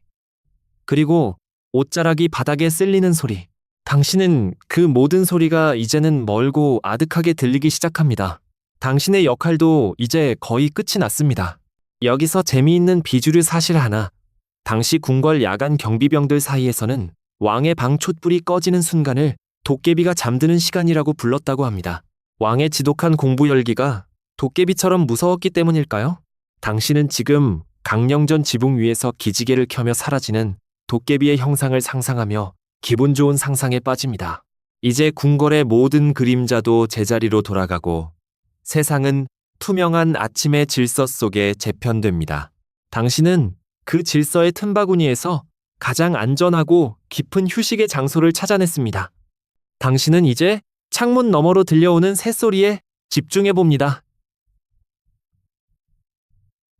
그리고 옷자락이 바닥에 쓸리는 소리, 당신은 그 모든 소리가 이제는 멀고 아득하게 들리기 시작합니다. 당신의 역할도 이제 거의 끝이 났습니다. 여기서 재미있는 비주류 사실 하나. 당시 궁궐 야간 경비병들 사이에서는 왕의 방 촛불이 꺼지는 순간을 도깨비가 잠드는 시간이라고 불렀다고 합니다. 왕의 지독한 공부 열기가 도깨비처럼 무서웠기 때문일까요? 당신은 지금 강령전 지붕 위에서 기지개를 켜며 사라지는 도깨비의 형상을 상상하며 기분 좋은 상상에 빠집니다. 이제 궁궐의 모든 그림자도 제자리로 돌아가고 세상은 투명한 아침의 질서 속에 재편됩니다. 당신은 그 질서의 틈바구니에서 가장 안전하고 깊은 휴식의 장소를 찾아냈습니다. 당신은 이제 창문 너머로 들려오는 새소리에 집중해 봅니다.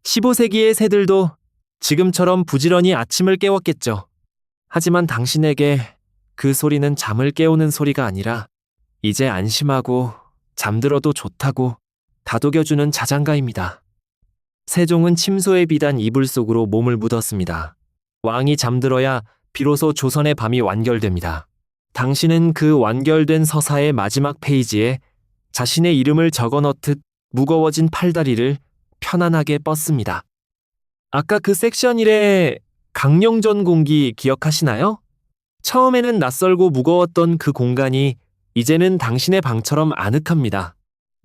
15세기의 새들도 지금처럼 부지런히 아침을 깨웠겠죠. 하지만 당신에게 그 소리는 잠을 깨우는 소리가 아니라 이제 안심하고 잠들어도 좋다고 다독여주는 자장가입니다. 세종은 침소의 비단 이불 속으로 몸을 묻었습니다. 왕이 잠들어야 비로소 조선의 밤이 완결됩니다. 당신은 그 완결된 서사의 마지막 페이지에 자신의 이름을 적어넣듯 무거워진 팔다리를 편안하게 뻗습니다. 아까 그 섹션 1의 강령전 공기 기억하시나요? 처음에는 낯설고 무거웠던 그 공간이 이제는 당신의 방처럼 아늑합니다.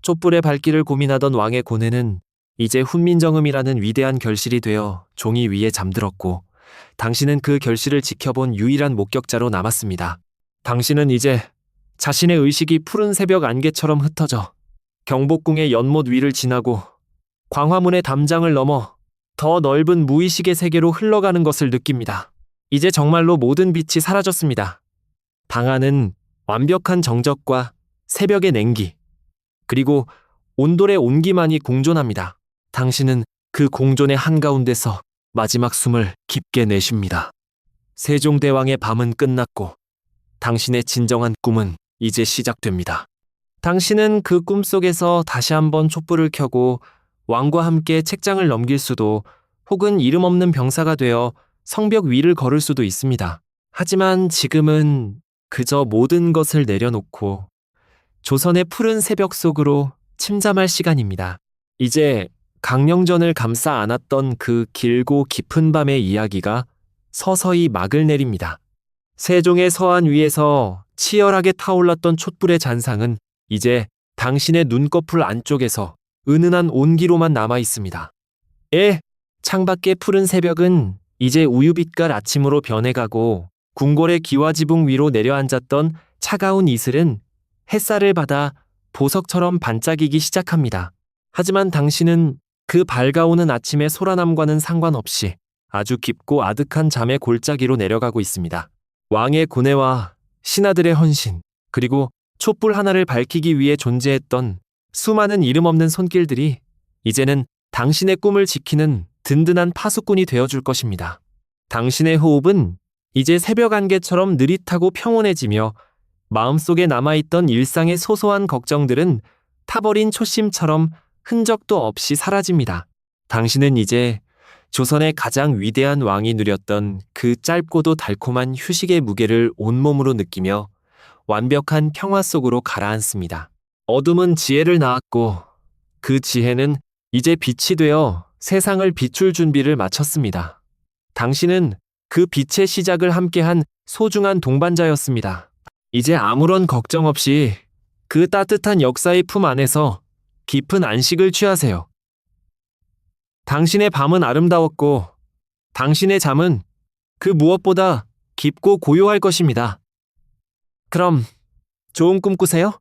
촛불의 밝기를 고민하던 왕의 고뇌는 이제 훈민정음이라는 위대한 결실이 되어 종이 위에 잠들었고 당신은 그 결실을 지켜본 유일한 목격자로 남았습니다. 당신은 이제 자신의 의식이 푸른 새벽 안개처럼 흩어져 경복궁의 연못 위를 지나고 광화문의 담장을 넘어 더 넓은 무의식의 세계로 흘러가는 것을 느낍니다. 이제 정말로 모든 빛이 사라졌습니다. 방 안은 완벽한 정적과 새벽의 냉기, 그리고 온돌의 온기만이 공존합니다. 당신은 그 공존의 한가운데서 마지막 숨을 깊게 내쉽니다. 세종대왕의 밤은 끝났고 당신의 진정한 꿈은 이제 시작됩니다. 당신은 그 꿈속에서 다시 한번 촛불을 켜고 왕과 함께 책장을 넘길 수도 혹은 이름 없는 병사가 되어 성벽 위를 걸을 수도 있습니다. 하지만 지금은 그저 모든 것을 내려놓고 조선의 푸른 새벽 속으로 침잠할 시간입니다. 이제 강령전을 감싸 안았던 그 길고 깊은 밤의 이야기가 서서히 막을 내립니다. 세종의 서한 위에서 치열하게 타올랐던 촛불의 잔상은 이제 당신의 눈꺼풀 안쪽에서 은은한 온기로만 남아 있습니다. 창밖의 푸른 새벽은 이제 우유빛깔 아침으로 변해가고 궁궐의 기와지붕 위로 내려앉았던 차가운 이슬은 햇살을 받아 보석처럼 반짝이기 시작합니다. 하지만 당신은 그 밝아오는 아침의 소란함과는 상관없이 아주 깊고 아득한 잠의 골짜기로 내려가고 있습니다. 왕의 고뇌와 신하들의 헌신, 그리고 촛불 하나를 밝히기 위해 존재했던 수많은 이름 없는 손길들이 이제는 당신의 꿈을 지키는 든든한 파수꾼이 되어줄 것입니다. 당신의 호흡은 이제 새벽 안개처럼 느릿하고 평온해지며 마음속에 남아있던 일상의 소소한 걱정들은 타버린 초심처럼 흔적도 없이 사라집니다. 당신은 이제 조선의 가장 위대한 왕이 누렸던 그 짧고도 달콤한 휴식의 무게를 온몸으로 느끼며 완벽한 평화 속으로 가라앉습니다. 어둠은 지혜를 낳았고 그 지혜는 이제 빛이 되어 세상을 비출 준비를 마쳤습니다. 당신은 그 빛의 시작을 함께한 소중한 동반자였습니다. 이제 아무런 걱정 없이 그 따뜻한 역사의 품 안에서 깊은 안식을 취하세요. 당신의 밤은 아름다웠고 당신의 잠은 그 무엇보다 깊고 고요할 것입니다. 그럼 좋은 꿈 꾸세요.